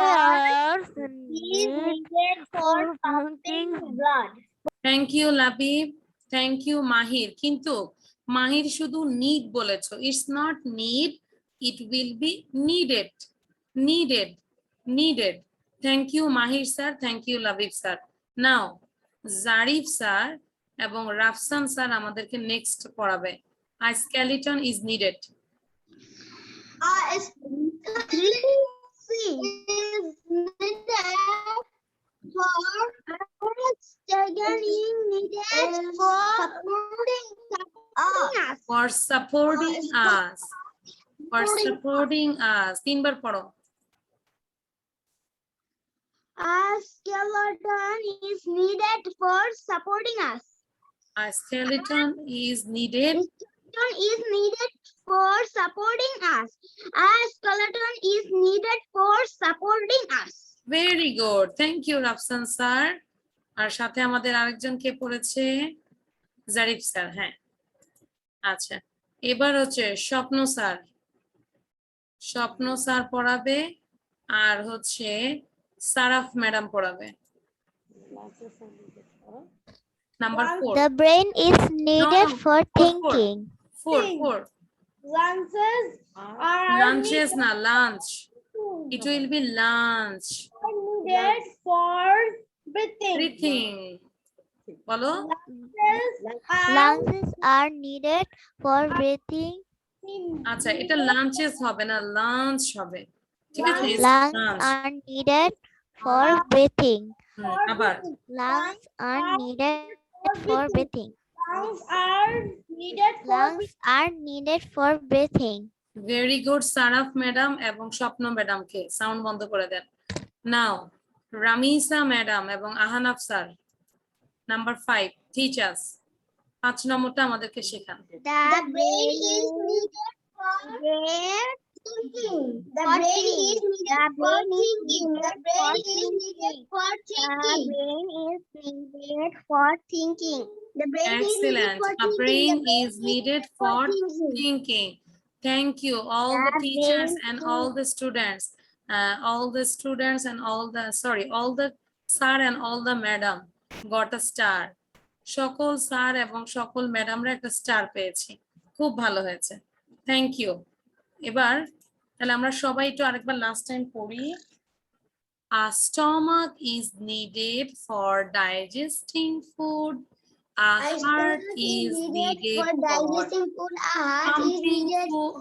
Heart is need needed for pumping blood. Thank you Labib, thank you Mahir. কিন্তু মাহির শুধু নিড বলেছো, it's not need, it will be needed, needed, needed. Thank you Mahir sir, thank you Labib sir. Now Jarif sir এবং রাফসান স্যার আমাদেরকে নেক্সট পড়াবে। A skeleton is needed. For supporting us. For supporting us. 3 বার পড়ো। A skeleton is needed for supporting us. A skeleton is needed. Skeleton is needed for supporting us. A skeleton is needed for supporting us. Very good. Thank you, Rafsan sir. আর সাথে আমাদের আরেকজন কে পড়েছে? জারিফ স্যার। হ্যাঁ, আচ্ছা এবার হচ্ছে স্বপ্ন স্যার। স্বপ্ন স্যার পড়াবে আর হচ্ছে সারাফ ম্যাডাম পড়াবে। Number 4। The brain is needed No, for four. thinking. 4 Lunches are lunches না, lunch, it will be lunch, needed for breathing. everything বলো। Lungs are needed for breathing. আচ্ছা, এটা লাঞ্চেস হবে না, লাঞ্চ হবে, ঠিক আছে? Lungs lunch. are needed for breathing. আবার Lungs are needed for breathing. Lungs are needed for Lungs are needed for breathing. Very good Saraf madam এবং স্বপ্ন ম্যাডামকে সাউন্ড বন্ধ করে দেন। নাও রামিসা ম্যাডাম এবং আহানাফ স্যার নাম্বার 5 টিচার্স 5 নম্বরটা আমাদেরকে শেখান। The brain is needed for thinking. The brain is needed for thinking. The brain is needed for thinking. The brain is needed for thinking. The brain is needed Excellent. for A thinking. brain The brain is needed for thinking. Thank you, all the The teachers brain and all the students. All the students and all the sir and all the madam got a star. সকল স্যার এবং সকল ম্যাডামরা একটা স্টার পেয়েছি, খুব ভালো হয়েছে, থ্যাংক ইউ। এবার তাহলে আমরা সবাই একটু আরেকবার লাস্ট টাইম পড়ি। A stomach is needed for digesting food. A heart is needed for digesting food. A heart is needed for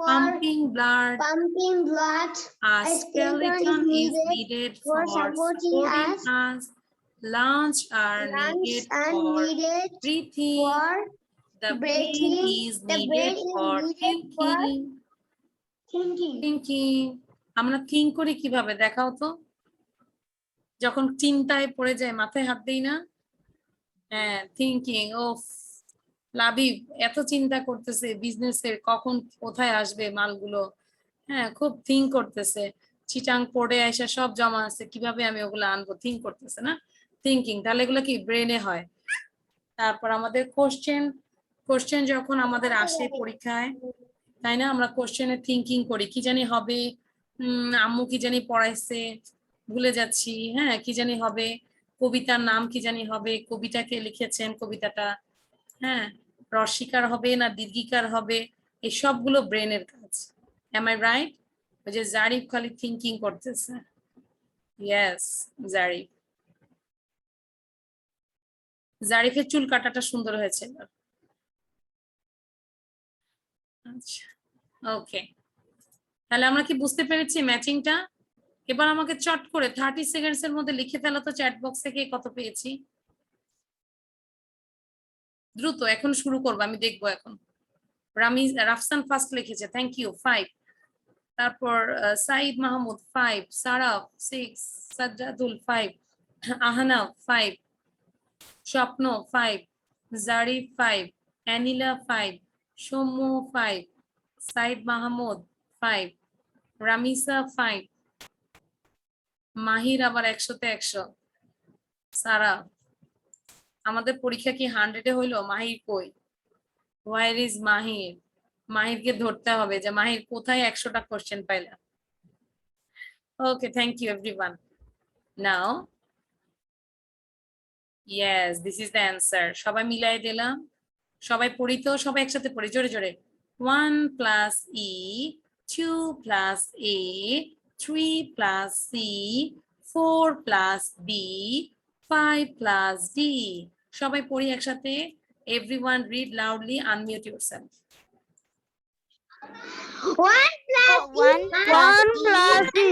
pumping blood. pumping blood. A A skeleton is needed for supporting supporting us. Lungs are Lungs needed are for needed breathing. for The brain breathing. is The needed brain is for needed for thinking. thinking. আমরা থিঙ্ক করি কিভাবে দেখাও তো, যখন চিন্তায় পড়ে যায় মাথায় হাত দেই না? হ্যাঁ, থিঙ্কিং। ও লাবিব এত চিন্তা করতেছে বিজনেসের কখন কোথায় আসবে মালগুলো, হ্যাঁ খুব থিঙ্ক করতেছে, চিটাং পড়ে আসা সব জমা আছে, কিভাবে আমি ওগুলো আনবো, থিঙ্ক করতেছে না, থিঙ্কিং। তাহলে এগুলো কি ব্রেনে হয়। তারপর আমাদের কোশ্চেন যখন আমাদের আসে পরীক্ষায়, তাই না, আমরা কোশ্চেনে থিঙ্কিং করি কি জানি হবে, আম্মু কি জানি পড়াইছে ভুলে যাচ্ছি, হ্যাঁ কি জানি হবে, কবিতার নাম কি জানি হবে, কবিতাকে লিখেছেন কবিতাটা, হ্যাঁ রস্বীকার হবে না দীর্ঘিকার হবে, এই সবগুলো ব্রেনের কাজ। Am I right? ওই যে জারিফ খালি থিঙ্কিং করতেছে। ইয়েস, জারিফের চুল কাটাটা সুন্দর হয়েছে এবার। আচ্ছা, ওকে, তাহলে আমরা কি বুঝতে পেরেছি ম্যাচিংটা? এবার আমাকে চট করে 30 সেকেন্ডস এর মধ্যে লিখে ফেলো তো চ্যাট বক্স থেকে কত পেয়েছি। দ্রুত এখন শুরু করবো, আমি দেখবো এখন। রাফসান ফার্স্ট লিখেছে, থ্যাংক ইউ 5। তারপর সাইদ মাহমুদ 5, সারাফ 6, সাজ্জাদুল 5, আহনাফ 5, স্বপ্ন 5, জারিফ 5, অ্যানিলা 5, সৌম্য 5, সাইদ মাহমুদ 5, রামিসা 5, মাহির আবার 100-তে 100। সারা, আমাদের পরীক্ষা কি 100-এ হইলো? মাহির কই? হোয়ার ইজ মাহির? মাহিরকে ধরতে হবে যে মাহির কোথায় 100টা কোশ্চেন পাইলা। Okay, thank you everyone. Now yes, this is the answer. সবাই মিলাই দিলাম, সবাই পড়ি তো, সবাই একসাথে পড়ি জোরে জোরে। 1 + E, 2 + A, 3 + C, 4 + B, 5 + D। সবাই পড়ি একসাথে। Everyone read loudly, unmute yourself. 1 plus E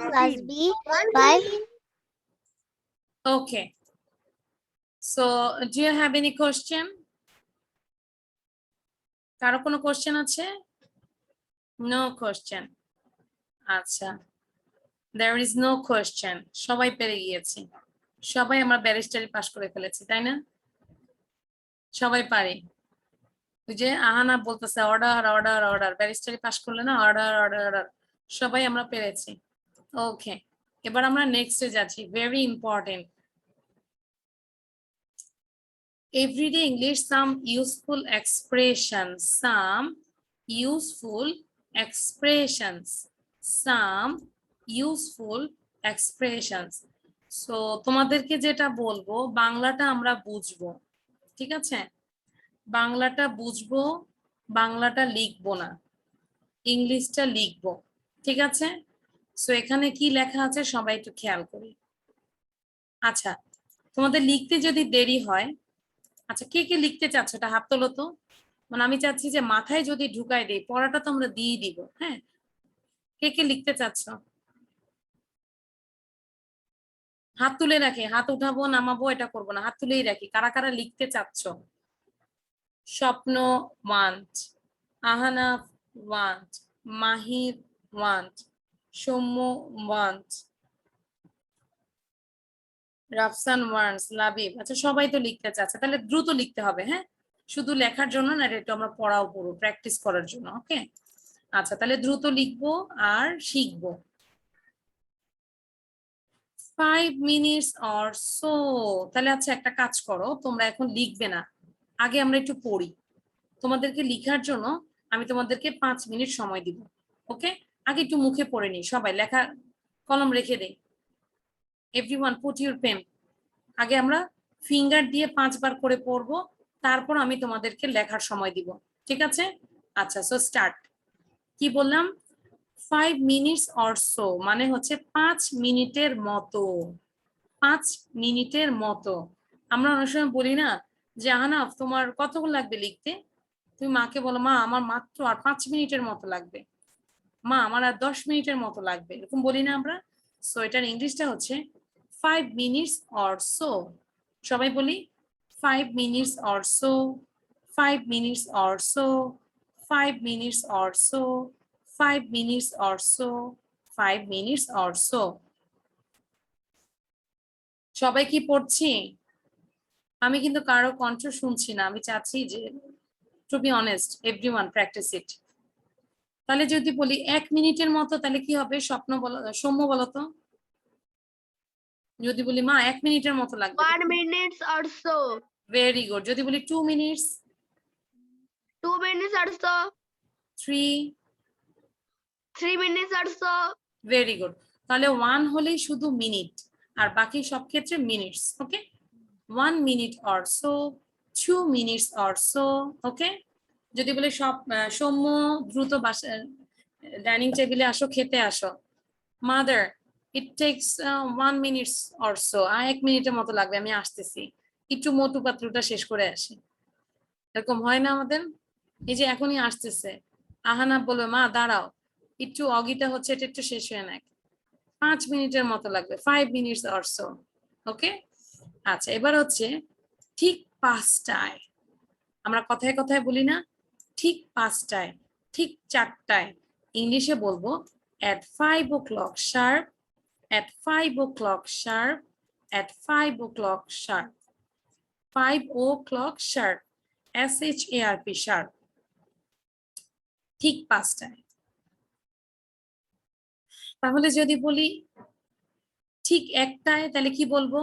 plus B 5. Okay, so do you have any question? কারো কোনো কোশ্চেন আছে? No question. আচ্ছা, there is no question, সবাই পেরে গিয়েছি, সবাই আমরা ব্যারিস্টারি পাস করে ফেলেছি, তাই না? সবাই পারি। ওই যে আহানা বলতেছে অর্ডার অর্ডার অর্ডার, ব্যারিস্টারি পাস করলে না অর্ডার অর্ডার অর্ডার, সবাই আমরা পেরেছি। ওকে, এবার আমরা নেক্সটে যাচ্ছি, very important. Everyday English, some useful expressions, some useful expressions, some useful expressions. So তোমাদেরকে যেটা বলবো বাংলাটা আমরা বুঝবো, ঠিক আছে? বাংলাটা বুঝবো, বাংলাটা লিখবো না, ইংলিশটা লিখবো, ঠিক আছে? সো এখানে কি লেখা আছে সবাই একটু খেয়াল করি। আচ্ছা, তোমাদের লিখতে যদি দেরি হয়, আচ্ছা কে কে লিখতে চাচ্ছ এটা হাত তোলো তো। মানে আমি চাচ্ছি যে মাথায় যদি ঢুকাই দেই, পড়াটা তো আমরা দিয়ে দিব। হ্যাঁ, কে কে লিখতে চাচ্ছ? হাত তুলে রাখি, হাত উঠাবো নামাবো এটা করবো না, হাত তুলেই রাখি। কারা কারা লিখতে চাচ্ছ? Swapno want, Ahnaf want, Mahir want, Soumya want, Rafsan wants, Labib. আচ্ছা সবাই তো লিখতে চাচ্ছে, তাহলে দ্রুত লিখতে হবে। হ্যাঁ, শুধু লেখার জন্য না, এটা আমরা পড়াও পড়বো, প্র্যাকটিস করার জন্য। ওকে, আচ্ছা তাহলে দ্রুত লিখবো আর শিখবো। 5 minutes or so। তাহলে আচ্ছা একটা কাজ করো, তোমরা এখন লিখবে না, আগে আমরা একটু পড়ি। তোমাদেরকে লিখার জন্য আমি তোমাদেরকে 5 মিনিট সময় দিব। ওকে, আগে একটু মুখে পড়ে নি সবাই, লেখা কলম রেখে দেই। Everyone put your pen. আগে আমরা ফিঙ্গার দিয়ে 5 বার করে পড়বো, তারপর আমি তোমাদেরকে লেখার সময় দিব। ঠিক আছে? আচ্ছা, সো স্টার্ট। কি বললাম? 5 minutes or so মানে হচ্ছে 5 মিনিটের মতো। 5 মিনিটের মতো। আমরা অনেক সময় বলি না যে আহনাফ তোমার কতক্ষণ লাগবে লিখতে? তুমি মাকে বলো, মা আমার মাত্র আর 5 মিনিটের মতো লাগবে, মা আমার আর 10 মিনিটের মতো লাগবে, এরকম বলি না আমরা? সো এটার ইংলিশটা হচ্ছে 5 minutes or so। সবাই বলি 5 minutes or so, 5 minutes or so, 5 minutes or so, 5 minutes or so, 5 minutes or so। সবাই কি পড়ছি? আমি কিন্তু কারো কণ্ঠ শুনছি না, আমি চাচ্ছি যে to be honest everyone practice it. তাহলে যদি বলি 1 মিনিটের মতো, তাহলে কি হবে? স্বপ্ন বলো, সৌম্য বলো তো। যদি বলি মা 1 মিনিটের মতো লাগবে, 1 minutes or so. Very good. যদি বলি 2 minutes, 2 minutes or so. 3, 3 minutes or so. Very good. তাহলে 1 হলেই শুধু মিনিট, আর বাকি সব ক্ষেত্রে minutes. Okay, 1 minute or so, 2 minutes or so. Okay, যদি বলে সৌম্য দ্রুত ডাইনিং টেবিলে আসো, খেতে আসো। Mother it takes 1 minutes or so, 1 মিনিটের মতো লাগবে, আমি আসতেছি, একটু মোটু পাতলুটা শেষ করে আসি। এরকম হয় না আমাদের? এই যে এখনই আসতেছে, আহানা বলবে মা দাঁড়াও একটু, অগিটা হচ্ছে এটা একটু শেষ হয়ে নাক, 5 মিনিটের মতো লাগবে, 5 মিনিটস অর সো। ওকে, আচ্ছা এবার হচ্ছে ঠিক 5টায়। আমরা কথায় কথায় বলি না ঠিক 5টায়, ঠিক 4টায়। ইংলিশে বলবো at 5 o'clock sharp, at 5 o'clock sharp, at 5 o'clock sharp, 5 o'clock sharp, SHARP sharp, ঠিক 5টায়। তাহলে যদি বলি ঠিক 1টায়, তাহলে কি বলবো?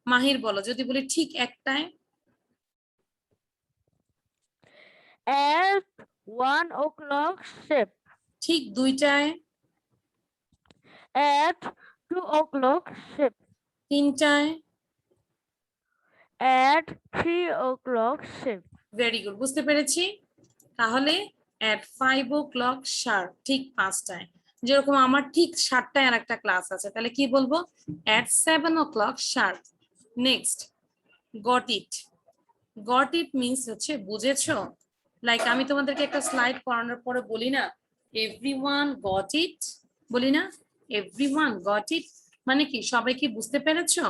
মাহির বলো, যদি বলি ঠিক 1টায়। At 1 o'clock sharp. ঠিক 2টায়। At 2 o'clock sharp. 3টায়। At 3 o'clock sharp. Very good, বুঝতে পেরেছি। তাহলে at 5 o'clock sharp, ঠিক 5টায়। যেরকম আমার ঠিক 7টায় আর একটা ক্লাস আছে, তাহলে কি বলবো? at 7 o'clock sharp। Next, got it. Got it means হচ্ছে বুঝেছো। লাইক আমি তোমাদেরকে একটা স্লাইড পড়ানোর পরে বলি না এভরিওয়ান গট ইট, বলি না এভরিওয়ান গট ইট, মানে কি সবাই কি বুঝতে পেরেছো?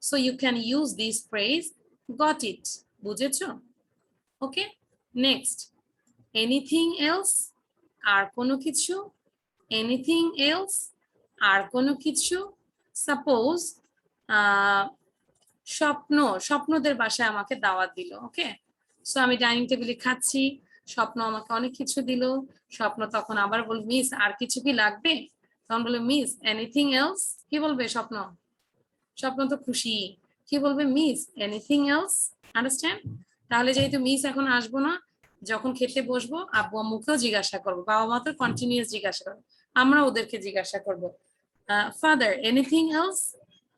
So you can use this phrase got it, বুঝেছো। ওকে, নেক্সট, এনিথিং এলস, আর কোনো কিছু। এনিথিং এলস, আর কোনো কিছু। সাপোজ স্বপ্নদের বাসায় আমাকে দাওয়াত দিল। ওকে, সো আমি ডাইনিং টেবিলে খাচ্ছি, স্বপ্ন আমাকে অনেক কিছু দিল। স্বপ্ন তখন আবার বল, মিস আর কিছু কি লাগবে? তখন বলে মিস এনিথিং এলস। কি বলবে স্বপ্ন? স্বপ্ন তো খুশি, কি বলবে? Miss anything else. আন্ডারস্ট্যান্ড? তাহলে যেহেতু মিস এখন আসবো না, যখন খেতে বসবো আব্বু আম্মুকেও জিজ্ঞাসা করবো, বাবা মা তো কন্টিনিউয়াস জিজ্ঞাসা করবো, আমরা ওদেরকে জিজ্ঞাসা করবো father anything else,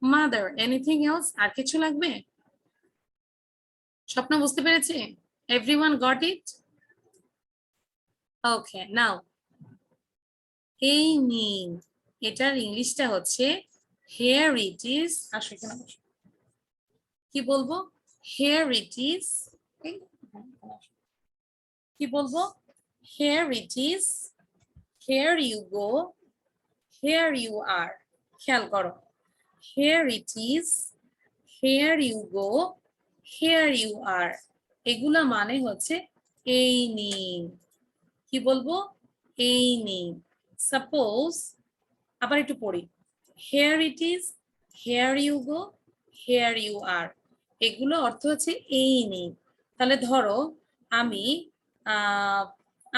mother anything else, আর কিছু লাগবে? স্বপ্ন বুঝতে পেরেছে? Everyone got it? ওকে, নাও এই নিন, এটার ইংলিশটা হচ্ছে হেয়ার ইট ইজ। আসো এখানে বসো। কি বলবো? Here it is. কি বলবো? Here it is, here you go, here you are. খেয়াল করো, here it is, here you go, here you are. এগুলা মানে হচ্ছে এই নিন। কি বলবো? এই নিন। সাপোজ আবার একটু পড়ি, here it is, here you go, here you are. এগুলো অর্থ হচ্ছে এই নিন। তাহলে ধরো আমি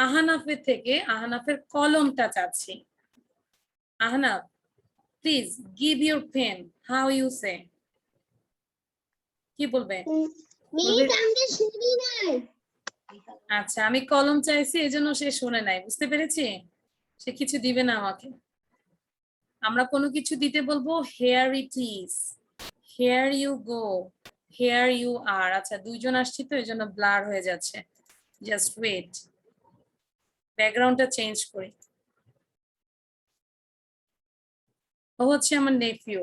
আহনাফের থেকে আহনাফের কলমটা চাচ্ছি। Ahnaf, please give your pen. How you say? কি বলবে? আচ্ছা, আমি কলম চাইছি এজন্য সে শুনে নাই, বুঝতে পেরেছি? সে কিছু দিবে না আমাকে। আমরা কোনো কিছু দিতে বলবো here it is, here you go, here you are. আচ্ছা, দুইজন আসছি তো এজন্য ব্লার হয়ে যাচ্ছে, জাস্ট ওয়েট, ব্যাকগ্রাউন্ডটা চেঞ্জ করি। ও হচ্ছে আমার নেফিউ,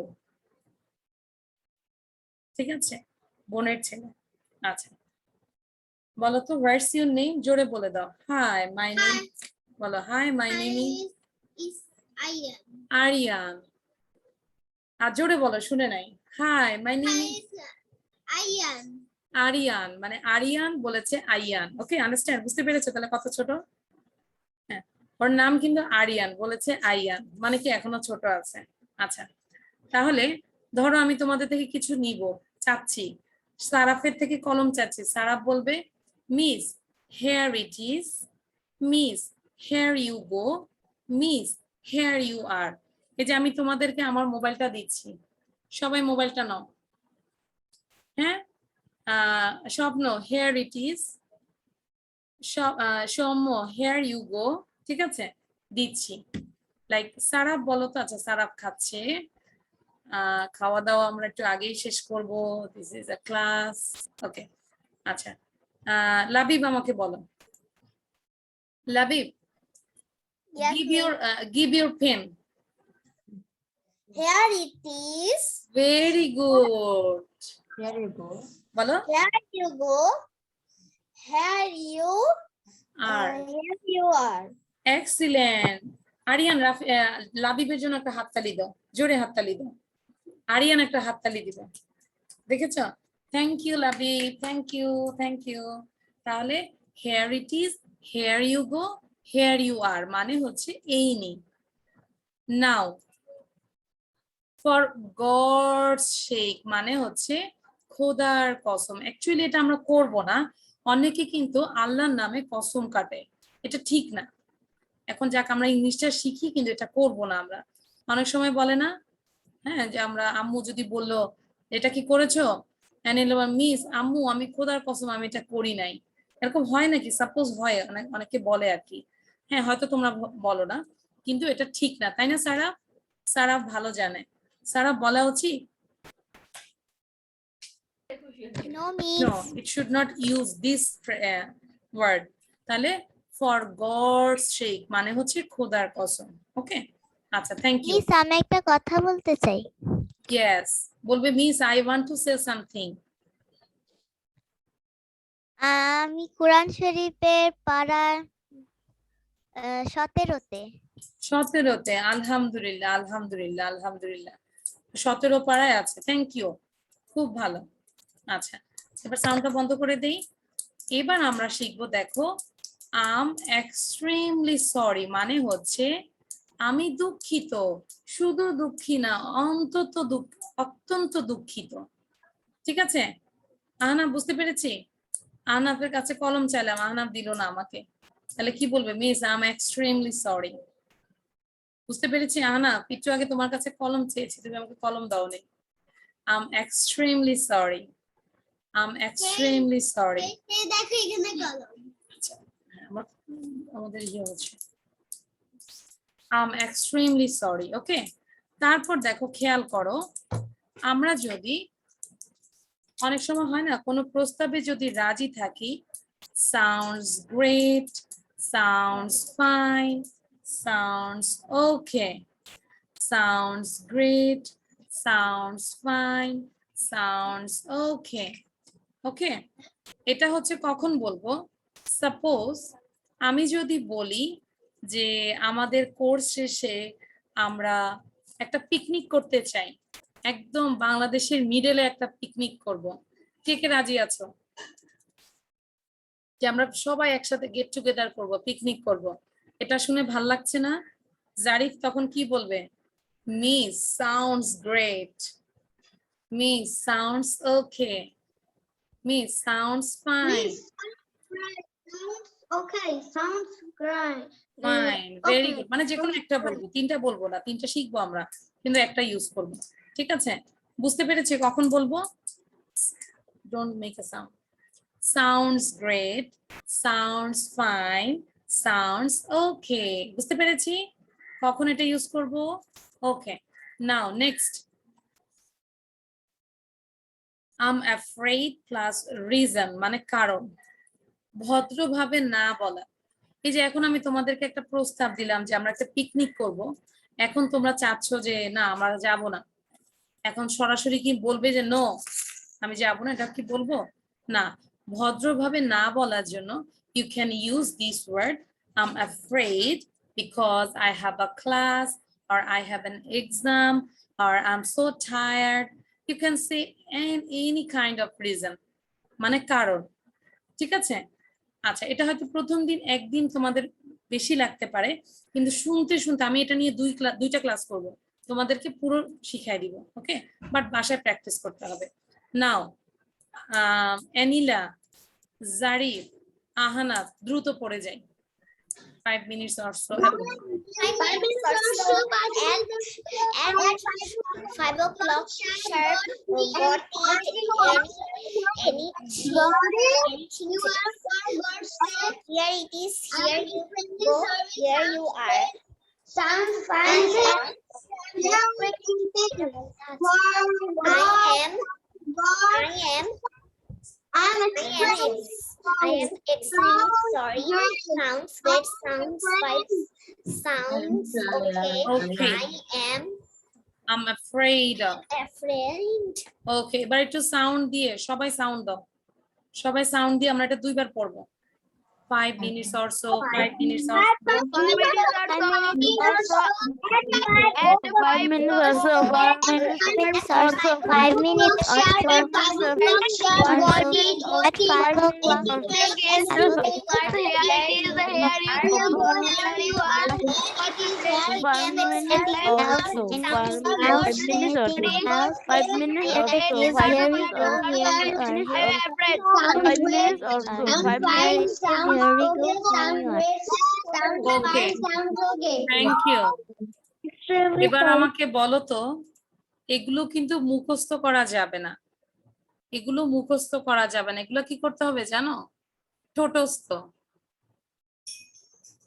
ঠিক আছে, বোনের ছেলে। আচ্ছা, বলো তো হোয়াটস ইউর নেম? জোরে বলে দাও। হাই মাই নেম, বলো hi my name is Aryan. Aryan. আর জোরে বলো, শুনে নাই। Hi my name Aryan. Aryan, মানে আরিয়ান বলেছে আইয়ান। ওকে, আন্ডারস্ট্যান্ড? বুঝতে পেরেছো তাহলে কত ছোট? হ্যাঁ, ওর নাম কিন্তু আরিয়ান, বলেছে আইয়ান, মানে কি এখনো ছোট আছে। আচ্ছা, তাহলে ধরো আমি তোমাদের থেকে কিছু নিব চাচ্ছি, সারাফের থেকে কলম চাচ্ছি। সারাফ বলবে miss here it is, miss here you go, miss here you are. এই যে আমি তোমাদেরকে আমার মোবাইলটা দিচ্ছি, সবাই মোবাইলটা নাও। হ্যাঁ, Swapna here it is, Soumya here you go, ঠিক আছে, দিচ্ছি। লাইক সারাফ বলো তো। আচ্ছা, সারাফ খাচ্ছে। খাওয়া দাওয়া আমরা একটু আগেই শেষ করব, দিস ইজ আ ক্লাস। ওকে, আচ্ছা, লাবিব আমাকে বলো। Labib, Yes, give your pen. Here it is. Very good. Here you go. বলো Here you go. Here you আর here you are. Excellent. Aryan, লাবিবের জন্য একটা হাততালি দাও, জোরে হাততালি দাও। আরিয়ান একটা হাততালি দিবে, দেখেছো? Thank you Labib, thank you, thank you. তাহলে here it is, here you go, here you are মানে হচ্ছে এই নি। নাও ফর গডস সেক মানে হচ্ছে খোদার কসম। অ্যাকচুয়ালি এটা আমরা করব না, অনেকে কিন্তু আল্লাহর নামে কসম কাটে, এটা ঠিক না। এখন যাক আমরা ইংলিশটা শিখি, কিন্তু এটা করব না আমরা। অনেক সময় বলে না, হ্যাঁ, যে আমরা আম্মু যদি বললো এটা কি করেছো, মিস আম্মু আমি খোদার কসম আমি এটা করি নাই, এরকম হয় নাকি? সাপোজ হয়, অনেকে বলে আর কি। হ্যাঁ, হয়তো তোমরা বলো না, কিন্তু এটা ঠিক না, তাই না? সারা সারা ভালো জানে। সারা বলা উচিত No, miss. no, it should not use this word. তাহলে for God's sake মানে হচ্ছে খোদার কসম। ওকে, আচ্ছা, থ্যাংক ইউ। মিস আমি একটা কথা বলতে চাই। ইয়েস, বলবে miss I want to say something. আমি কোরআন শরীফের পারা 17-তে। 17তে, আলহামদুলিল্লাহ, আলহামদুলিল্লাহ, আলহামদুলিল্লাহ, 17 পাড়ায় আছে। থ্যাংক ইউ, খুব ভালো। আচ্ছা, এবার সাউন্ডটা বন্ধ করে দেই। এবার আমরা শিখবো, দেখো, আম এক্সট্রিমলি সরি মানে হচ্ছে আমি দুঃখিত, শুধু দুঃখী না, অত্যন্ত দুঃখিত। ঠিক আছে? আহনাফ বুঝতে পেরেছি? আহনাফের কাছে কলম চাইলাম, আহনাফ দিল না আমাকে, তাহলে কি বলবে? Miss I am extremely sorry. বুঝতে পেরেছি আহনাফ? একটু আগে তোমার কাছে কলম চেয়েছি, তুমি আমাকে কলম দাওনি। I am extremely sorry, I am extremely sorry. দেখো এখানে কলম। আচ্ছা, আমাদের ইয়ে হচ্ছে আই এম এক্সট্রিমলি সরি। ওকে, তারপর দেখো, খেয়াল করো, আমরা যদি অনেক সময় হয় না, কোনো প্রস্তাবে যদি রাজি থাকি, sounds great, sounds fine, sounds okay, sounds great, sounds fine, sounds okay. ওকে, এটা হচ্ছে কখন বলবো? সাপোজ আমি যদি বলি যে আমাদের কোর্স শেষে আমরা একটা পিকনিক করতে চাই, একদম বাংলাদেশের মিডলে একটা পিকনিক করব, কে কে রাজি আছো যে আমরা সবাই একসাথে গেট টুগেদার করব, পিকনিক করব? এটা শুনে ভাল লাগছে না? জারিফ তখন কি বলবে? Miss sounds great, miss sounds ওকে, miss sounds fine, Sounds okay. Sounds great. Fine, very Okay. Good. মানে যে কোনো একটা বলবো, তিনটা বলবো না, তিনটা শিখবো আমরা, কিন্তু একটা ইউজ করব। ঠিক আছে, বুঝতে পেরেছি কখন বলবো? Don't make a sound. Sounds great, sounds fine, sounds okay. বুঝতে পেরেছি কখন এটা ইউজ করব? Okay, now next. I'm afraid plus reason মানে কারণ, ভদ্রভাবে না বলা। এই যে এখন আমি তোমাদেরকে একটা প্রস্তাব দিলাম যে আমরা একটা পিকনিক করব, এখন তোমরা চাচ্ছ যে না আমরা যাব না, এখন সরাসরি কি বলবে যে নো আমি যাব না, এটা কি বলবো? না, ভদ্রভাবে না বলার জন্য you can use this word I'm afraid because I have a class or I have an exam or I'm so tired. You can say any kind of reason, মানে কারণ। ঠিক আছে, আচ্ছা এটা হয়তো প্রথম দিন একদিন তোমাদের বেশি লাগতে পারে, কিন্তু শুনতে শুনতে আমি এটা নিয়ে দুইটা ক্লাস করব, তোমাদেরকে পুরো শিখাই দিব। ওকে, বাট বাসায় প্র্যাকটিস করতে হবে। নাও অ্যানিলা, জারিফ, আহানা, দ্রুত পড়ে যাই, 5 minutes or so. 5 minutes or so, and at 5 o'clock sharp, what any here it is, here you go, here you are. Sound fine. I am extremely sorry. Sounds great. Sounds fine. Sounds okay. Okay. I'm afraid. Afraid. ওকে, এবার একটু সাউন্ড দিয়ে সবাই সাউন্ড দাও, সবাই সাউন্ড দিয়ে আমরা এটা দুইবার পড়বো। 5 minutes or so, 5 minutes or so. 5 minutes or so, 5 minutes or so, 5 minutes or so, 5 minutes or so, 5 minutes or so, 5 minutes or so, 5 minutes or so. Okay. Thank you. এবার আমাকে বলো তো, এগুলো কিন্তু মুখস্থ করা যাবে না, এগুলো মুখস্থ করা যাবে না, এগুলো কি করতে হবে জানো? ঠোঁটস্থ।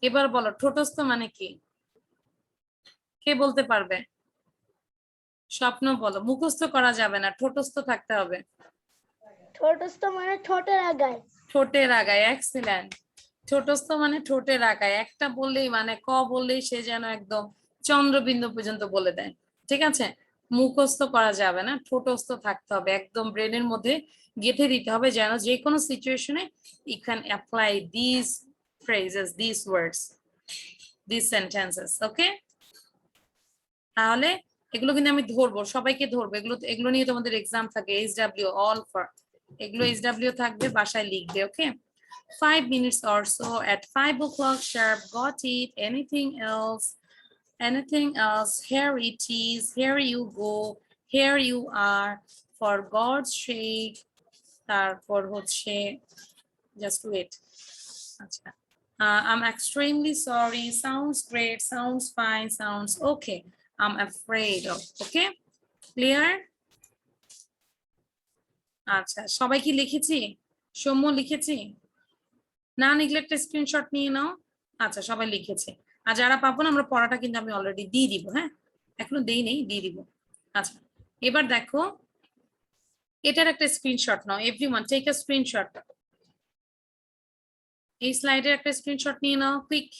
এবার বলো ঠোঁটস্থ মানে কি, কে বলতে পারবে? স্বপ্ন বলো, মুখস্থ করা যাবে না, ঠোঁটস্থ থাকতে হবে। ঠোঁটস্থ মানে ঠোঁটের আগায়। ঠোঁটের আগায়, এক্সিলেন্ট। ঠোঁটস্থ মানে ঠোঁটের আগায়, একটা বললেই মানে ক বললেই সে যেন একদম চন্দ্রবিন্দু পর্যন্ত বলে দেয়। ঠিক আছে, মুখস্থ করা যাবে না, ঠোঁটস্থ থাকতে হবে, একদম ব্রেনের মধ্যে গেঁথে দিতে হবে, যেন যে কোনো সিচুয়েশনে you can apply this phrases, this words, this sentences. Okay, তাহলে এগুলো কিন্তু আমি ধরবো, সবাইকে ধরবো, এগুলো নিয়ে তোমাদের এক্সাম থাকে, এইচডব্লিউ অল ফর, এগুলো এইচডব্লিউ থাকবে, বাসায় লিখবে। ওকে, 5 minutes or so, at 5 o'clock sharp, got it? Anything else? Anything else? Here it is, here you go, here you are, for God's sake. তারপর হচ্ছে just wait. আচ্ছা, I'm extremely sorry, sounds great, sounds fine, sounds okay, I'm afraid of. Okay, clear? আচ্ছা, সবাই কি লিখেছি? সৌম্য লিখেছি? না লিখলে একটা স্ক্রিনশট নিয়ে নাও। আচ্ছা, সবাই লিখেছে। আর যারা পাবো না, আমরা পড়াটা কিন্তু আমি অলরেডি দিয়ে দিব। হ্যাঁ, এখনো দেই নেই, দিয়ে দিব। আচ্ছা, এবার দেখো এটার একটা স্ক্রিনশট নাও। Everyone take a screenshot. এই স্লাইডের একটা স্ক্রিনশট নিয়ে নাও কুইক।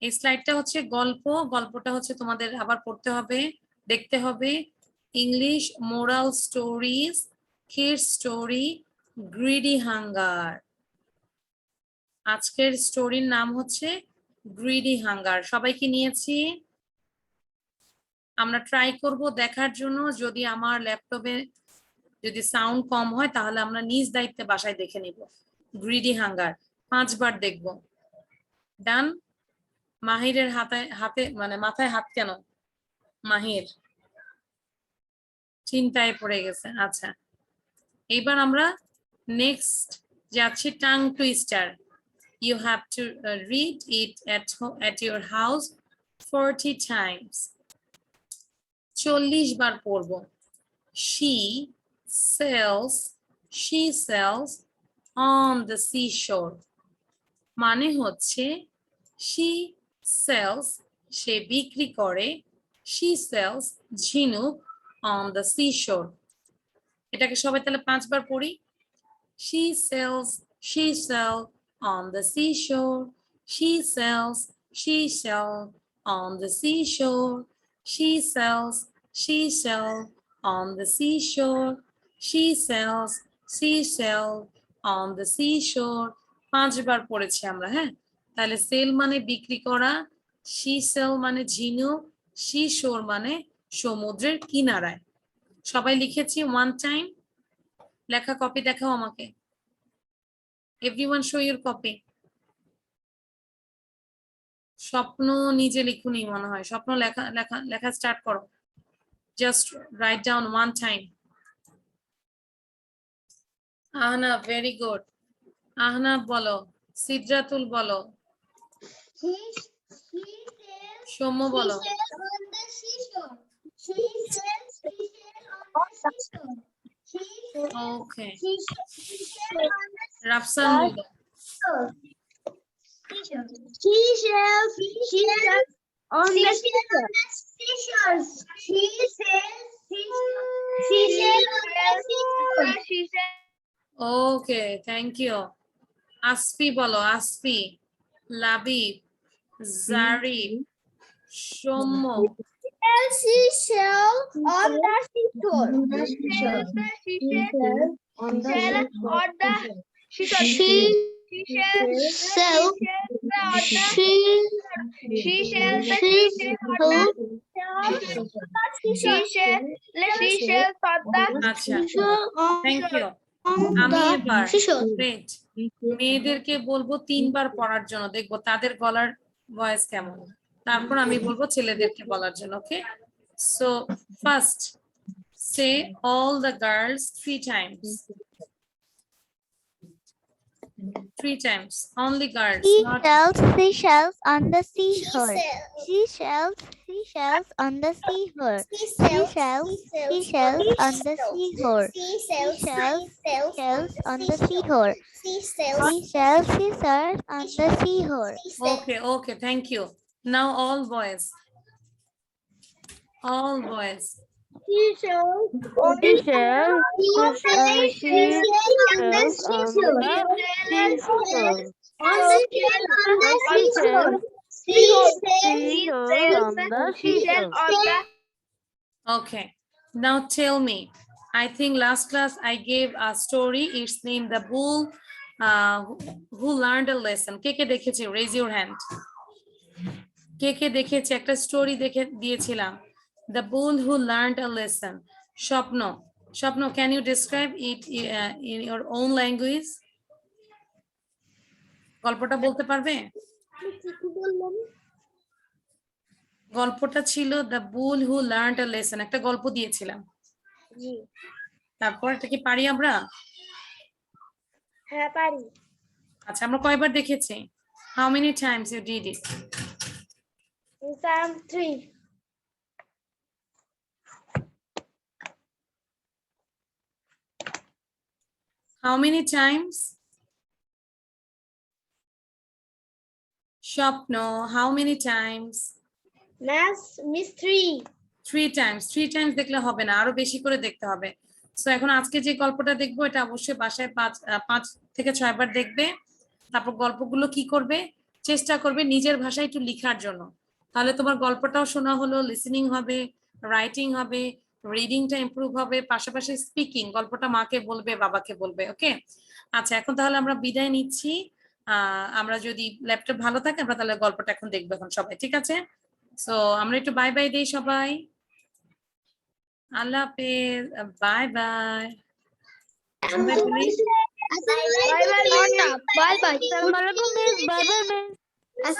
এই স্লাইডটা হচ্ছে গল্প, গল্পটা হচ্ছে তোমাদের আবার পড়তে হবে, দেখতে হবে। English moral stories, kids story, greedy hunger. আজকের স্টোরির নাম হচ্ছে গ্রিডি হাঙ্গার। সবাই কি নিয়েছি? আমরা ট্রাই করব দেখার জন্য, যদি আমার ল্যাপটপে যদি সাউন্ড কম হয় তাহলে আমরা নিজ দায়িত্বে বাসায় দেখে নিব। গ্রিডি হাঙ্গার 5 বার দেখব। ডান? মাহিরের হাতে হাতে মানে মাথায় হাত কেন? মাহির চিন্তায় পড়ে গেছে। আচ্ছা, এইবার আমরা নেক্সট যাচ্ছি tongue twister. You have to read it at your house 40 times. 40 বার পড়ব। She sells on the seashore. মানে হচ্ছে she sells, সে বিক্রি করে, she sells ঝিনুক on the seashore. এটাকে সবাই তাহলে 5 বার পড়ি। She sells on the seashore. She sells on the seashore. She sells on the seashore. She sells on the seashore. 5 বার পড়েছি আমরা, হ্যাঁ? তাহলে সেল মানে বিক্রি করা, she sell মানে ঝিনুক, seashore মানে সমুদ্রের কিনারায়। সবাই লিখেছি one time? লেখা কপি দেখাও আমাকে। Everyone show your copy. স্বপ্ন নিজে লিখুনি মনে হয়। স্বপ্ন লেখা লেখা লেখা স্টার্ট করো। Just write down one time. Ahna, very good. Ahna বলো, সিদ্রাতুল বলো, He sells সৌম্য বলো। on the seashore. She sells on the seashore. Okay, She sells on the Rafsan বলো। seashore. She sells on the seashore. She sells. Okay, thank you. Asfi বলো, Asfi, Labib, Jarif, Soumya. She sells on the seashore. আচ্ছা, থ্যাংক ইউ। আমি এবার গ্রেট মেয়েদেরকে বলবো 3 বার পড়ার জন্য, দেখবো তাদের গলার ভয়েস কেমন। তারপর আমি বলবো ছেলেদেরকে বলার জন্য। Okay, so first say all the girls 3 times. 3 times, only girls, not Seashells on the seashore. Seashells on the seashore. Seashells on the seashore. Seashells on the seashore. Seashells on the seashore. okay. Okay, thank you. Now all boys, all boys. Seashells on the Okay, now tell me, I think last class I gave a story, its name The Bull Who Learned a Lesson. কে কে দেখেছে? Raise your hand. কে কে দেখেছে? একটা স্টোরি দেখে দিয়েছিলাম, The Bull Who Learned a Lesson. স্বপ্ন, can you describe it in your own language? গল্পটা বলতে পারবে? গল্পটা ছিল The Bull Who Learned a Lesson, একটা গল্প দিয়েছিলাম। তারপর এটা কি পারি আমরা? হ্যাঁ পারি। আচ্ছা, আমরা কয়বার দেখেছি? How many times you did it? Some 3. How many times? Shopno, how many times? Miss 3. 3 times. 3 times দেখলে হবে না, আরো বেশি করে দেখতে হবে। সো এখন আজকে যে গল্পটা দেখবো এটা অবশ্যই বাসায় 5 থেকে 6 বার দেখবে। তারপর গল্পগুলো কি করবে? চেষ্টা করবে নিজের ভাষায় একটু লেখার জন্য। তাহলে তোমার গল্পটাও শোনা হলো, লিসেনিং হবে, রাইটিং হবে, রিডিংটা ইমপ্রুভ হবে, পাশাপাশি স্পিকিং, গল্পটা মাকে বলবে, বাবাকে বলবে। ওকে, আচ্ছা এখন তাহলে আমরা বিদায় নিচ্ছি। আমরা যদি ল্যাপটপ ভালো থাকে আমরা তাহলে গল্পটা এখন দেখবো এখন সবাই, ঠিক আছে? সো আমরা একটু বাই বাই দেই সবাই। আল্লাহ হাফেজ, বাই বাই। সবাই বলি Bye bye. Bye bye. Assalamualaikum, Miss. Bye bye, Miss.